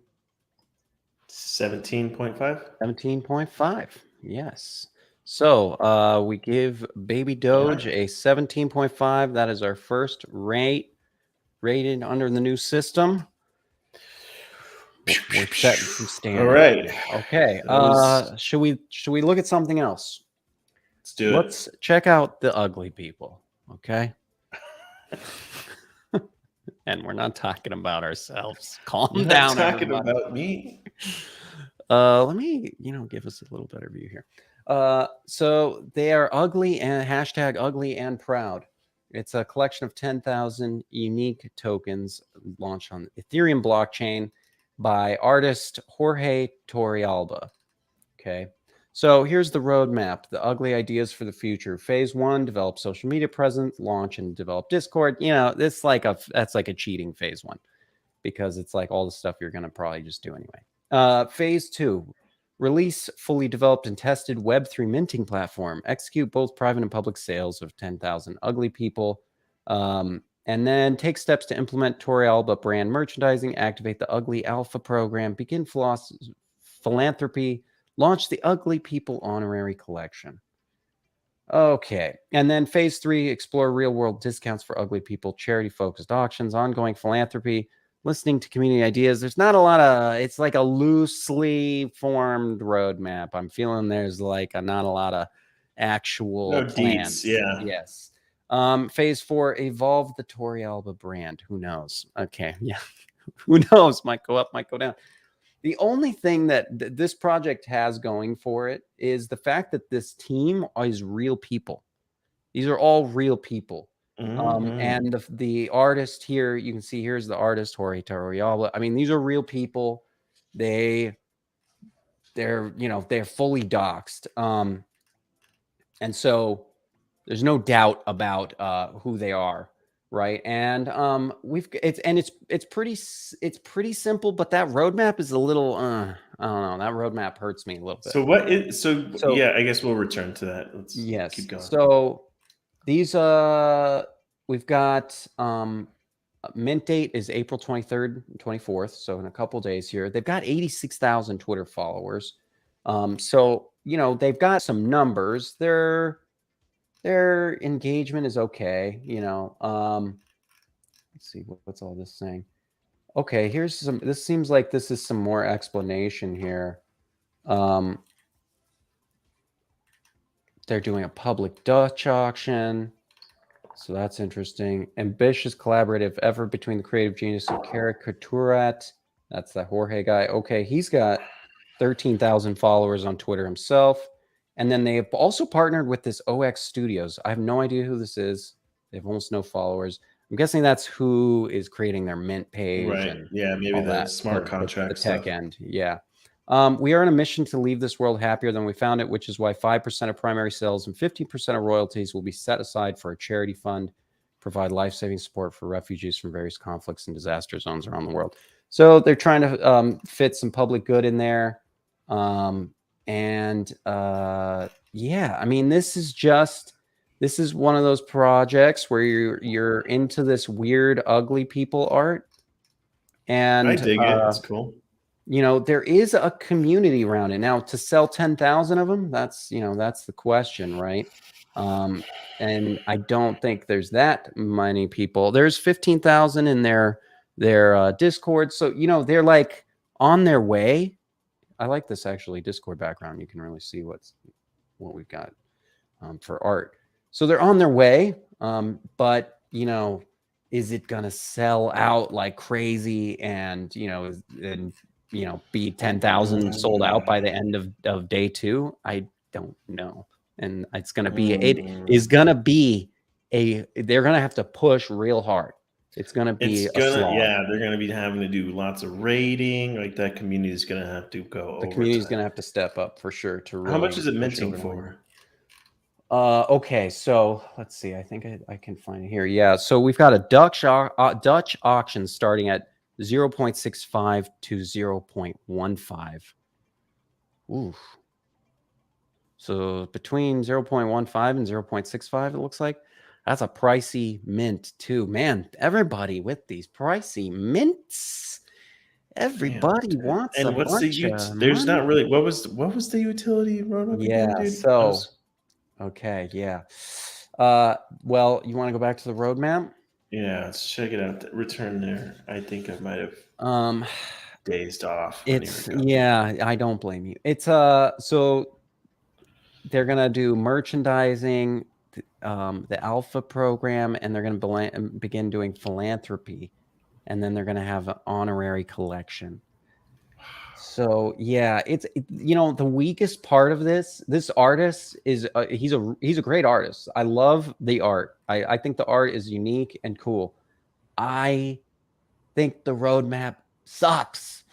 17.5. 17.5. Yes. So we give Baby Doge a 17.5. That is our first rated under the new system. We're setting some standards. All right. Okay. Should we look at something else? Let's do it. Let's check out the ugly people. Okay. And we're not talking about ourselves. Calm down. Not talking about me. Let me, give us a little better view here. So they are ugly and #ugly and proud. It's a collection of 10,000 unique tokens launched on the Ethereum blockchain by artist Jorge Torrealba. Okay. So here's the roadmap, the ugly ideas for the future. Phase 1, develop social media presence, launch and develop Discord. That's like a cheating phase 1 because it's like all the stuff you're going to probably just do anyway. Phase 2, release fully developed and tested Web3 minting platform. Execute both private and public sales of 10,000 ugly people. And then take steps to implement Torrealba brand merchandising, activate the Ugly Alpha program, begin philanthropy, launch the Ugly People honorary collection. Okay. And then phase 3, explore real-world discounts for ugly people, charity-focused auctions, ongoing philanthropy, listening to community ideas. There's not a lot of, it's like a loosely formed roadmap. I'm feeling there's like not a lot of actual plans. Deets, yeah. Yes. Phase 4, evolve the Torrealba brand. Who knows? Okay. Yeah. Who knows? Might go up, might go down. The only thing that this project has going for it is the fact that this team is real people. These are all real people. And the artist here, you can see here's the artist, Jorge Torrealba. I mean, these are real people. They're fully doxed. And so there's no doubt about who they are, right? And it's pretty simple, but that roadmap is a little I don't know. That roadmap hurts me a little bit. So yeah, I guess we'll return to that. Let's keep going. So these we've got mint date is April 23rd and 24th, so in a couple days here. They've got 86,000 Twitter followers. So they've got some numbers. Their engagement is okay, let's see what's all this saying. Okay, here's some, this seems like this is some more explanation here. They're doing a public Dutch auction. So that's interesting. Ambitious collaborative effort between the creative genius of Caricaturat. That's the Jorge guy. Okay, he's got 13,000 followers on Twitter himself. And then they have also partnered with this OX Studios. I have no idea who this is. They have almost no followers. I'm guessing that's who is creating their mint page. Right. And yeah, maybe the smart contract the tech end. Yeah. We are on a mission to leave this world happier than we found it, which is why 5% of primary sales and 15% of royalties will be set aside for a charity fund, provide life-saving support for refugees from various conflicts and disaster zones around the world. So they're trying to fit some public good in there. Yeah, I mean, this is just This is one of those projects where you're into this weird, ugly people art, and I dig it. It's cool. You know, there is a community around it now. To sell 10,000 of them, that's that's the question, right? And I don't think there's that many people. There's 15,000 in their Discord, so they're like on their way. I like this actually Discord background. You can really see what we've got for art. So they're on their way, but is it gonna sell out like crazy and be 10,000 sold out by the end of day 2? I don't know. And it's gonna be they're gonna have to push real hard. It's gonna be a slog. Yeah, they're gonna be having to do lots of raiding. Like that community is gonna have to go. The community is gonna have to step up for sure to really. How much is it minting for? Okay, so let's see. I think I can find it here. Yeah, so we've got a Dutch auction starting at 0.65 to 0.15. Ooh. So between 0.15 and 0.65, it looks like. That's a pricey mint too. Man, everybody with these pricey mints. Everybody wants and what's there's not really what was the utility roadmap again, dude? So okay, yeah. Well, you want to go back to the roadmap? Yeah, let's check it out. Return there. I think I might have dazed off. I don't blame you. It's so they're gonna do merchandising, the alpha program, and they're gonna begin doing philanthropy, and then they're gonna have an honorary collection. So yeah, it's the weakest part of this artist is he's a great artist. I love the art. I think the art is unique and cool. I think the roadmap sucks.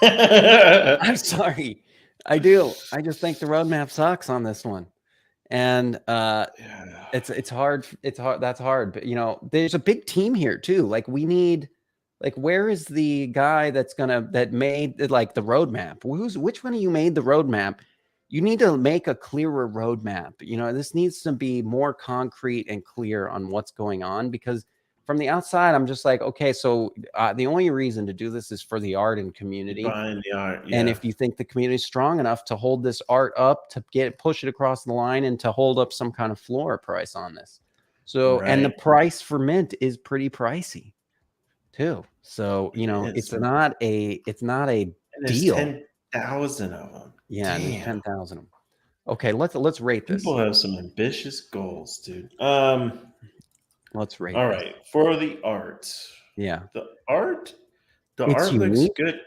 I'm sorry. I do. I just think the roadmap sucks on this one. And it's hard. It's hard. That's hard. But there's a big team here too. Like we need. Like, where is the guy that made like the roadmap? Which one of you made the roadmap? You need to make a clearer roadmap. This needs to be more concrete and clear on what's going on, because from the outside, I'm just like, okay, so the only reason to do this is for the art and community. Buying the art, yeah. And if you think the community is strong enough to hold this art up, to push it across the line, and to hold up some kind of floor price on this. So, and the price for mint is pretty pricey too. So it's not a deal. 10,000 of them. Yeah, 10,000 of them. Okay, let's rate this. People have some ambitious goals, dude. Let's rate. All right, for the art. Yeah, the art looks good.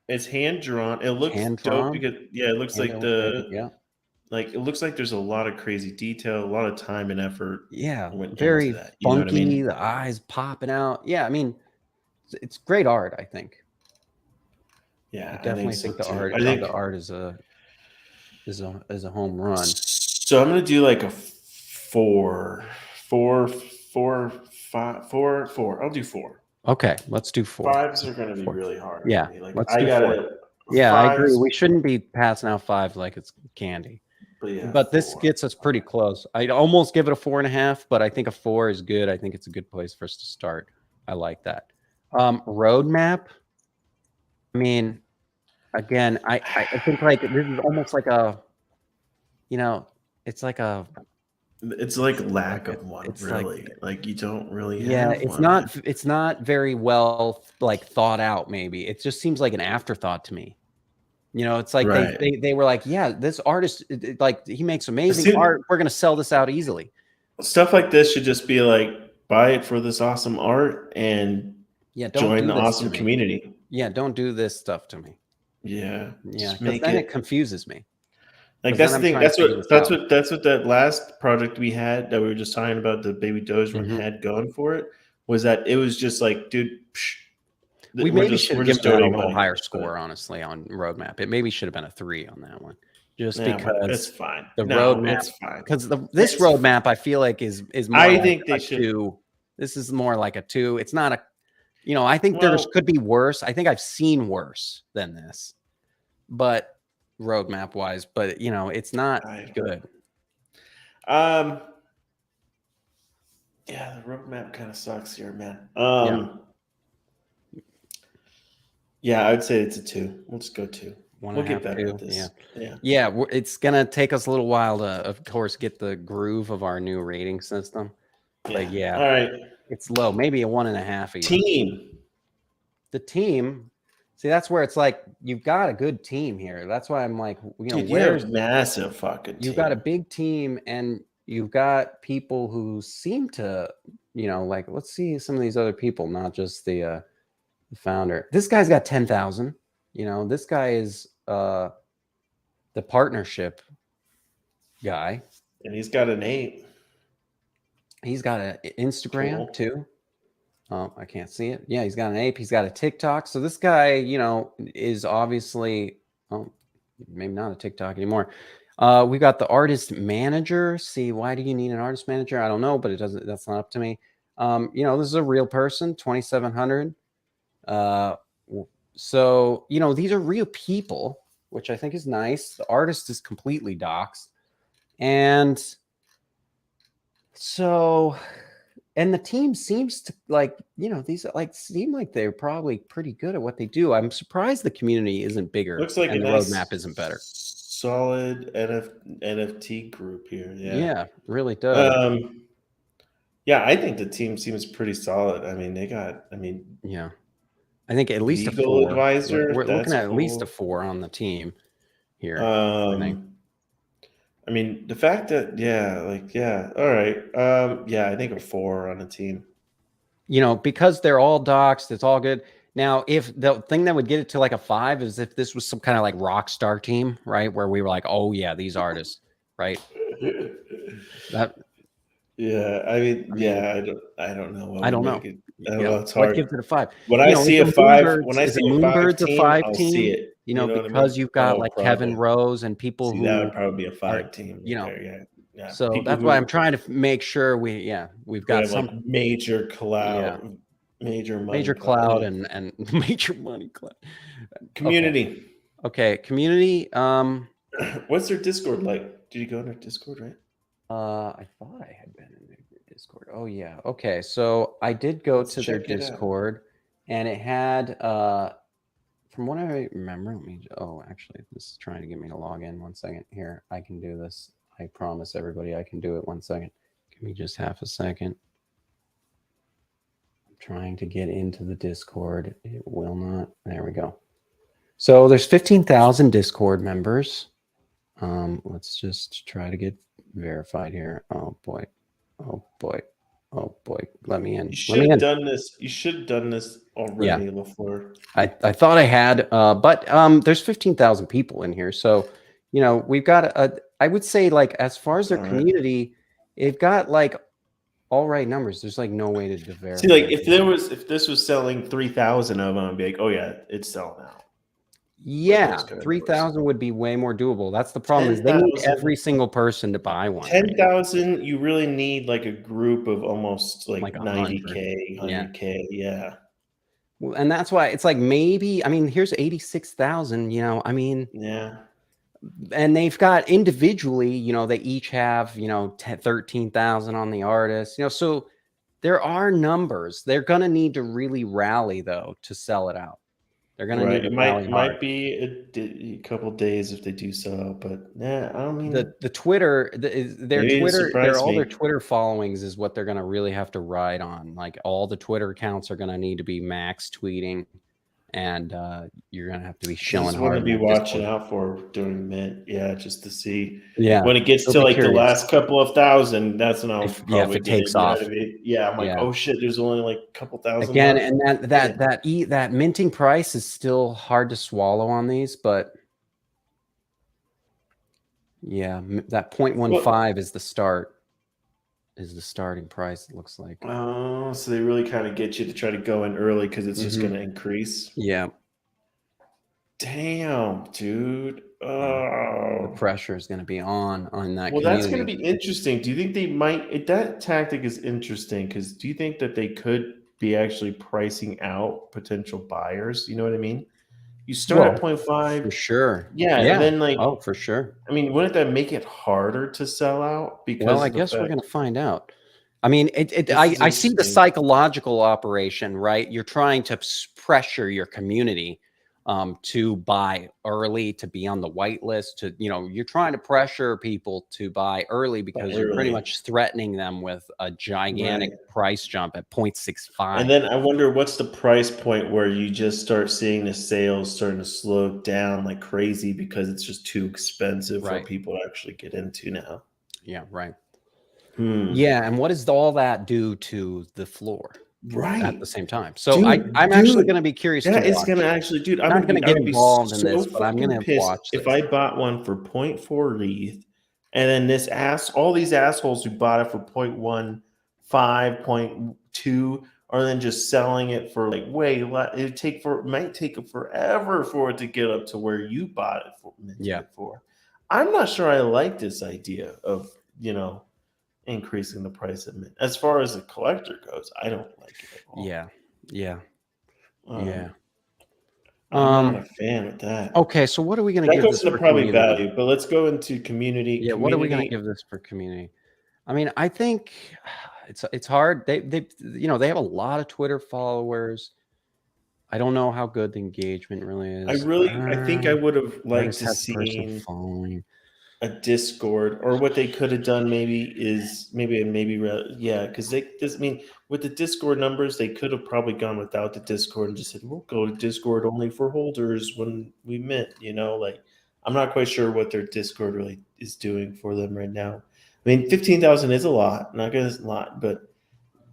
It's hand drawn. It looks dope because it looks like it looks like there's a lot of crazy detail, a lot of time and effort. Yeah, very funky. You know what I mean? The eyes popping out. Yeah, I mean. It's great art, I think. Yeah, I definitely think the art. I think the art is a home run. So I'm gonna do like a 4. I'll do 4. Okay, let's do 4. 5s are gonna be really hard. Yeah, like let's do 4. Yeah, I agree. We shouldn't be passing out 5 like it's candy. But this gets us pretty close. I'd almost give it a 4.5, but I think a 4 is good. I think it's a good place for us to start. I like that. Roadmap. I mean, again, I think like this is almost like a, it's like lack of one, really. Like you don't really. Yeah, have it's one. It's not very well thought out. Maybe it just seems like an afterthought to me. It's like they were like, yeah, this artist, he makes amazing art. We're gonna sell this out easily. Stuff like this should just be like, buy it for this awesome art and. Yeah, join the awesome community. Yeah, don't do this stuff to me. Yeah, because then it confuses me. Like that's the thing. That's what that last project we had that we were just talking about, the Baby Doge one had going for it, was that it was just like, dude, we maybe should have given a little higher score, honestly, on roadmap. It maybe should have been a 3 on that one, just because it's fine. The roadmap, it's fine because this roadmap I feel like is more. I think they should. 2. This is more like a 2. It's not a. I think there could be worse. I think I've seen worse than this, but roadmap wise, but it's not good. Yeah, the roadmap kind of sucks here, man. Yeah, I'd say it's a 2. We'll just go 2. We'll get better at this. Yeah. It's gonna take us a little while to, of course, get the groove of our new rating system. But yeah, all right, it's low. Maybe a 1.5. Team. The team. See, that's where it's like you've got a good team here. That's why I'm like, Dude, where's massive fucking? You've got a big team, and you've got people who seem to, like, let's see some of these other people, not just the founder. This guy's got 10,000. This guy is the partnership guy, and he's got an 8. He's got an Instagram too. Oh, I can't see it. Yeah, he's got an ape. He's got a TikTok. So this guy, is obviously, maybe not a TikTok anymore. We got the artist manager. See, why do you need an artist manager? I don't know, but it doesn't. That's not up to me. This is a real person. 2,700. So these are real people, which I think is nice. The artist is completely doxed, and so. And the team seems to these seem like they're probably pretty good at what they do. I'm surprised the community isn't bigger. Looks like and the nice, roadmap isn't better. Solid NFT group here. Yeah, really does. Yeah, I think the team seems pretty solid. I mean, yeah, I think at least legal a 4. Advisor. We're looking at least a 4 on the team here. I think. I mean, the fact that, all right. Yeah, I think a 4 on a team. Because they're all doxed, it's all good. Now, if the thing that would get it to like a 5 is if this was some kind of like rock star team, right? Where we were like, oh yeah, these artists, right? I mean, I don't know. I don't know. It's hard. What gives it a 5? When I see a 5, when I see a 5 team, I'll see it. Because you've got like Kevin Rose and people who that would probably be a 5 team. Yeah. So that's why I'm trying to make sure we've got some like major cloud, major cloud and major money cloud. Community. Okay, community. What's their Discord like? Did you go in their Discord, right? I thought I had been in their Discord. Oh yeah. Okay, so I did go to their Discord, and it had from what I remember, actually, this is trying to get me to log in. 1 second here. I can do this. I promise everybody I can do it. 1 second. Give me just half a second. I'm trying to get into the Discord. It will not. There we go. So there's 15,000 Discord members. Let's just try to get verified here. Oh boy. Let me in. You should have done this. You should have done this already before. I thought I had, but there's 15,000 people in here. So, we've got I would say, like, as far as their community, they've got like all right numbers. There's like no way to verify. See, like if this was selling 3,000 of them, I'd be like, oh yeah, it's selling out. Yeah, 3,000 would be way more doable. That's the problem. 10, is they need every single person to buy one. 10,000, you really need like a group of almost like 90K, 100K. Yeah. Well, and that's why it's like maybe. I mean, here's 86,000. I mean, yeah. And they've got individually, they each have 13,000 on the artist. So there are numbers. They're gonna need to really rally though to sell it out. They're gonna need to might be a couple days if they do so, but yeah, I don't mean the Twitter, their Twitter followings is what they're gonna really have to ride on. Like all the Twitter accounts are gonna need to be max tweeting, and you're gonna have to be showing hard. To be watching out for during mint, just to see. Yeah, when it gets to like the last couple of thousand, that's when I'll probably if it takes off. I'm like, oh shit, there's only like a couple thousand again, left. And that minting price is still hard to swallow on these, but yeah, that 0.15 is the start. Is the starting price, it looks like. Oh, so they really kind of get you to try to go in early because it's just going to increase. Yeah. Damn, dude. Oh. The pressure is going to be on that community. That's going to be interesting. Do you think they might? That tactic is interesting because do you think that they could be actually pricing out potential buyers? You know what I mean? You start at 0.5. For sure. Yeah. And then like, oh, for sure. I mean, wouldn't that make it harder to sell out? Because I guess we're going to find out. I mean, I see the psychological operation, right? You're trying to pressure your community to buy early, to be on the whitelist, to, you're trying to pressure people to buy early because you're pretty much threatening them with a gigantic price jump at 0.65. And then I wonder what's the price point where you just start seeing the sales starting to slow down like crazy because it's just too expensive for people to actually get into now. Yeah, right. Yeah, and what does all that do to the floor? At the same time. So I'm actually going to be curious to watch. It's going to actually, dude, I'm not going to get involved in this, so but I'm going to watch this. If I bought one for 0.4 ETH, and then all these assholes who bought it for 0.15, 0.2 are then just selling it for like way less. It might take forever for it to get up to where you bought it for. I'm not sure I like this idea of, increasing the price of mint. As far as the collector goes, I don't like it at all. Yeah. I'm not a fan of that. Okay, so what are we going to give this for probably community? value, but let's go into community. Yeah, what are we going to give this for community? I mean, I think it's hard. They have a lot of Twitter followers. I don't know how good the engagement really is. I think I would have liked to see a Discord, or what they could have done because with the Discord numbers, they could have probably gone without the Discord and just said, we'll go to Discord only for holders when we mint, I'm not quite sure what their Discord really is doing for them right now. I mean, 15,000 is a lot, not good, it's a lot, but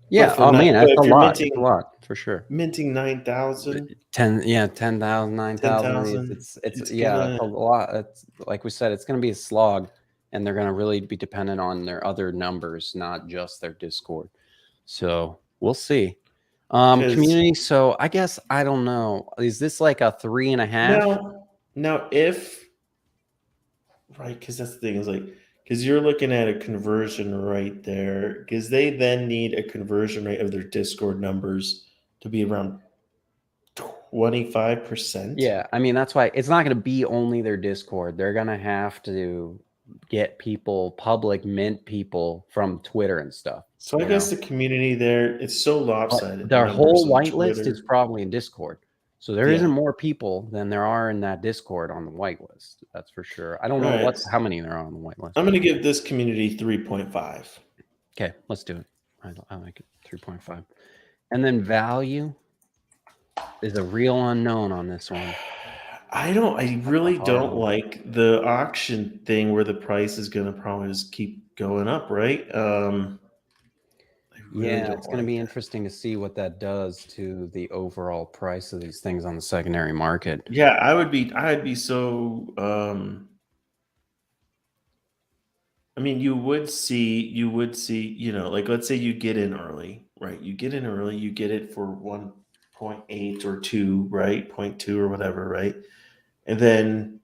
that's a lot. It's a lot for sure. Minting 9,000, 10,000, 9,000. It's a lot. It's like we said, it's going to be a slog, and they're going to really be dependent on their other numbers, not just their Discord. So we'll see. Community. So I guess I don't know. Is this like a 3.5? Now if because that's the thing is because you're looking at a conversion right there, because they then need a conversion rate of their Discord numbers to be around 25%. Yeah, I mean, that's why it's not going to be only their Discord. They're going to have to get public mint people from Twitter and stuff. So I guess the community there, it's so lopsided. Their whole whitelist is probably in Discord. So there isn't more people than there are in that Discord on the whitelist. That's for sure. I don't know how many there are on the whitelist. I'm going to give this community 3.5. Okay, let's do it. I like it. 3.5. And then value is a real unknown on this one. I really don't like the auction thing where the price is going to probably just keep going up, right? It's going to be interesting to see what that does to the overall price of these things on the secondary market. Yeah, I'd be so. I mean, you would see, like let's say you get in early, right? You get in early, you get it for 1.8 or 2, right? 0.2 or whatever, right? And then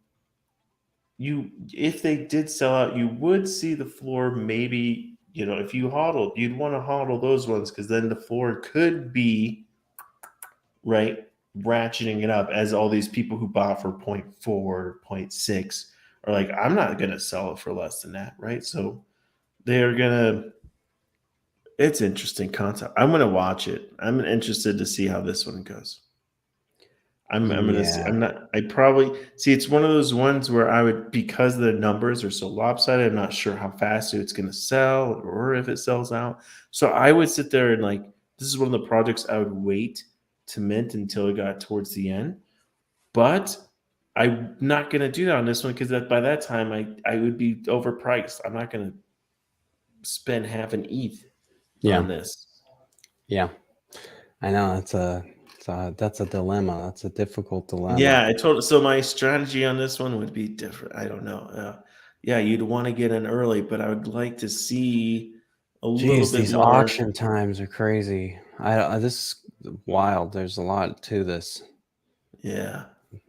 if they did sell out, you would see the floor maybe. If you hodled, you'd want to hodl those ones because then the floor could be ratcheting it up as all these people who bought for 0.4, 0.6 are like, I'm not going to sell it for less than that, right? So they're going to. It's interesting concept. I'm going to watch it. I'm interested to see how this one goes. I'm going to see. It's one of those ones where I would, because the numbers are so lopsided, I'm not sure how fast it's going to sell or if it sells out. So I would sit there and this is one of the projects I would wait to mint until it got towards the end. But I'm not going to do that on this one because by that time I would be overpriced. I'm not going to spend half an ETH on this. Yeah, I know that's a dilemma. That's a difficult dilemma. Yeah, so my strategy on this one would be different. I don't know. You'd want to get in early, but I would like to see a little bit these more. Auction times are crazy. This is wild. There's a lot to this. Yeah.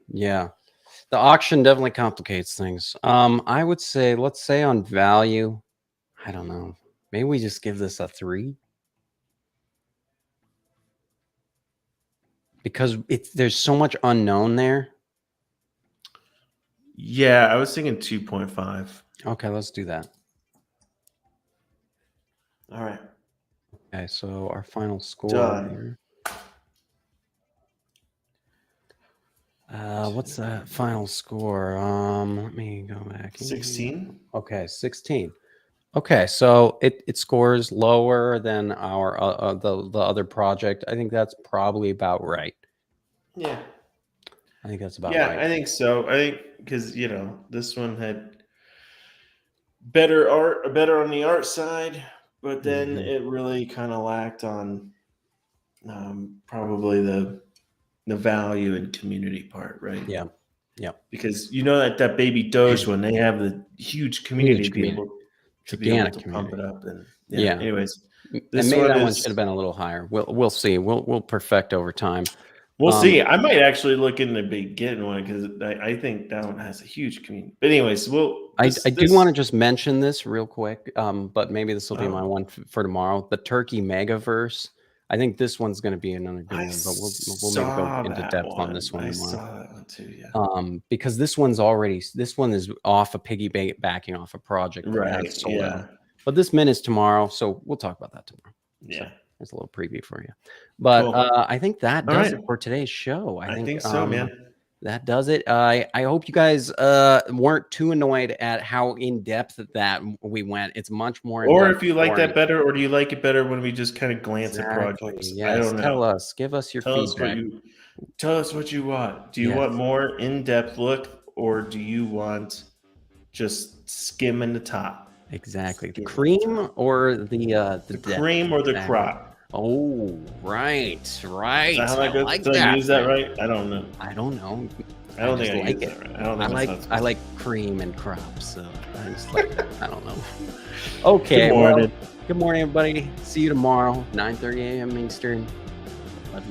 The auction definitely complicates things. I would say, let's say on value, I don't know. Maybe we just give this a 3. Because there's so much unknown there. Yeah, I was thinking 2.5. Okay, let's do that. All right. Okay, so our final score Done. here. What's that final score? Let me go back. 16. Okay, 16. Okay, so it scores lower than our the other project. I think that's probably about right. Yeah. I think that's about right. right. I think so. I think because this one had better on the art side, but then it really kind of lacked on probably the value and community part, right? Yeah. Because that baby Doge one, they have the huge community to be able to pump it up, and anyways, and maybe that one should have been a little higher. We'll see. We'll perfect over time. We'll see. I might actually look into getting one because I think that one has a huge community. But anyways, I do want to just mention this real quick, but maybe this will be my one for tomorrow. The Turkey Megaverse. I think this one's going to be another good one, but we'll maybe go into depth on this one tomorrow. I saw that one too, yeah. Because this one is off a backing off a project, right? Yeah. But this mint is tomorrow, so we'll talk about that tomorrow. Yeah. So there's a little preview for you. But cool. I think that does it for today's show. I think so, man. That does it. I hope you guys weren't too annoyed at how in depth that we went. It's much more. Or if you like that better, or do you like it better when we just kind of glance at projects? Yes. I don't know. Tell us. Give us your feedback. Tell us what you want. Do you want more in-depth look, or do you want just skimming the top? Exactly. The cream or the cream or the crop. Oh, right. Is that how that goes? Like Did I use that right? I don't know. I don't know. I don't think I like it. Right. I like cream and crops, so I just like I don't know. Okay. Good morning. Good morning, everybody. See you tomorrow, 9:30 a.m. Eastern.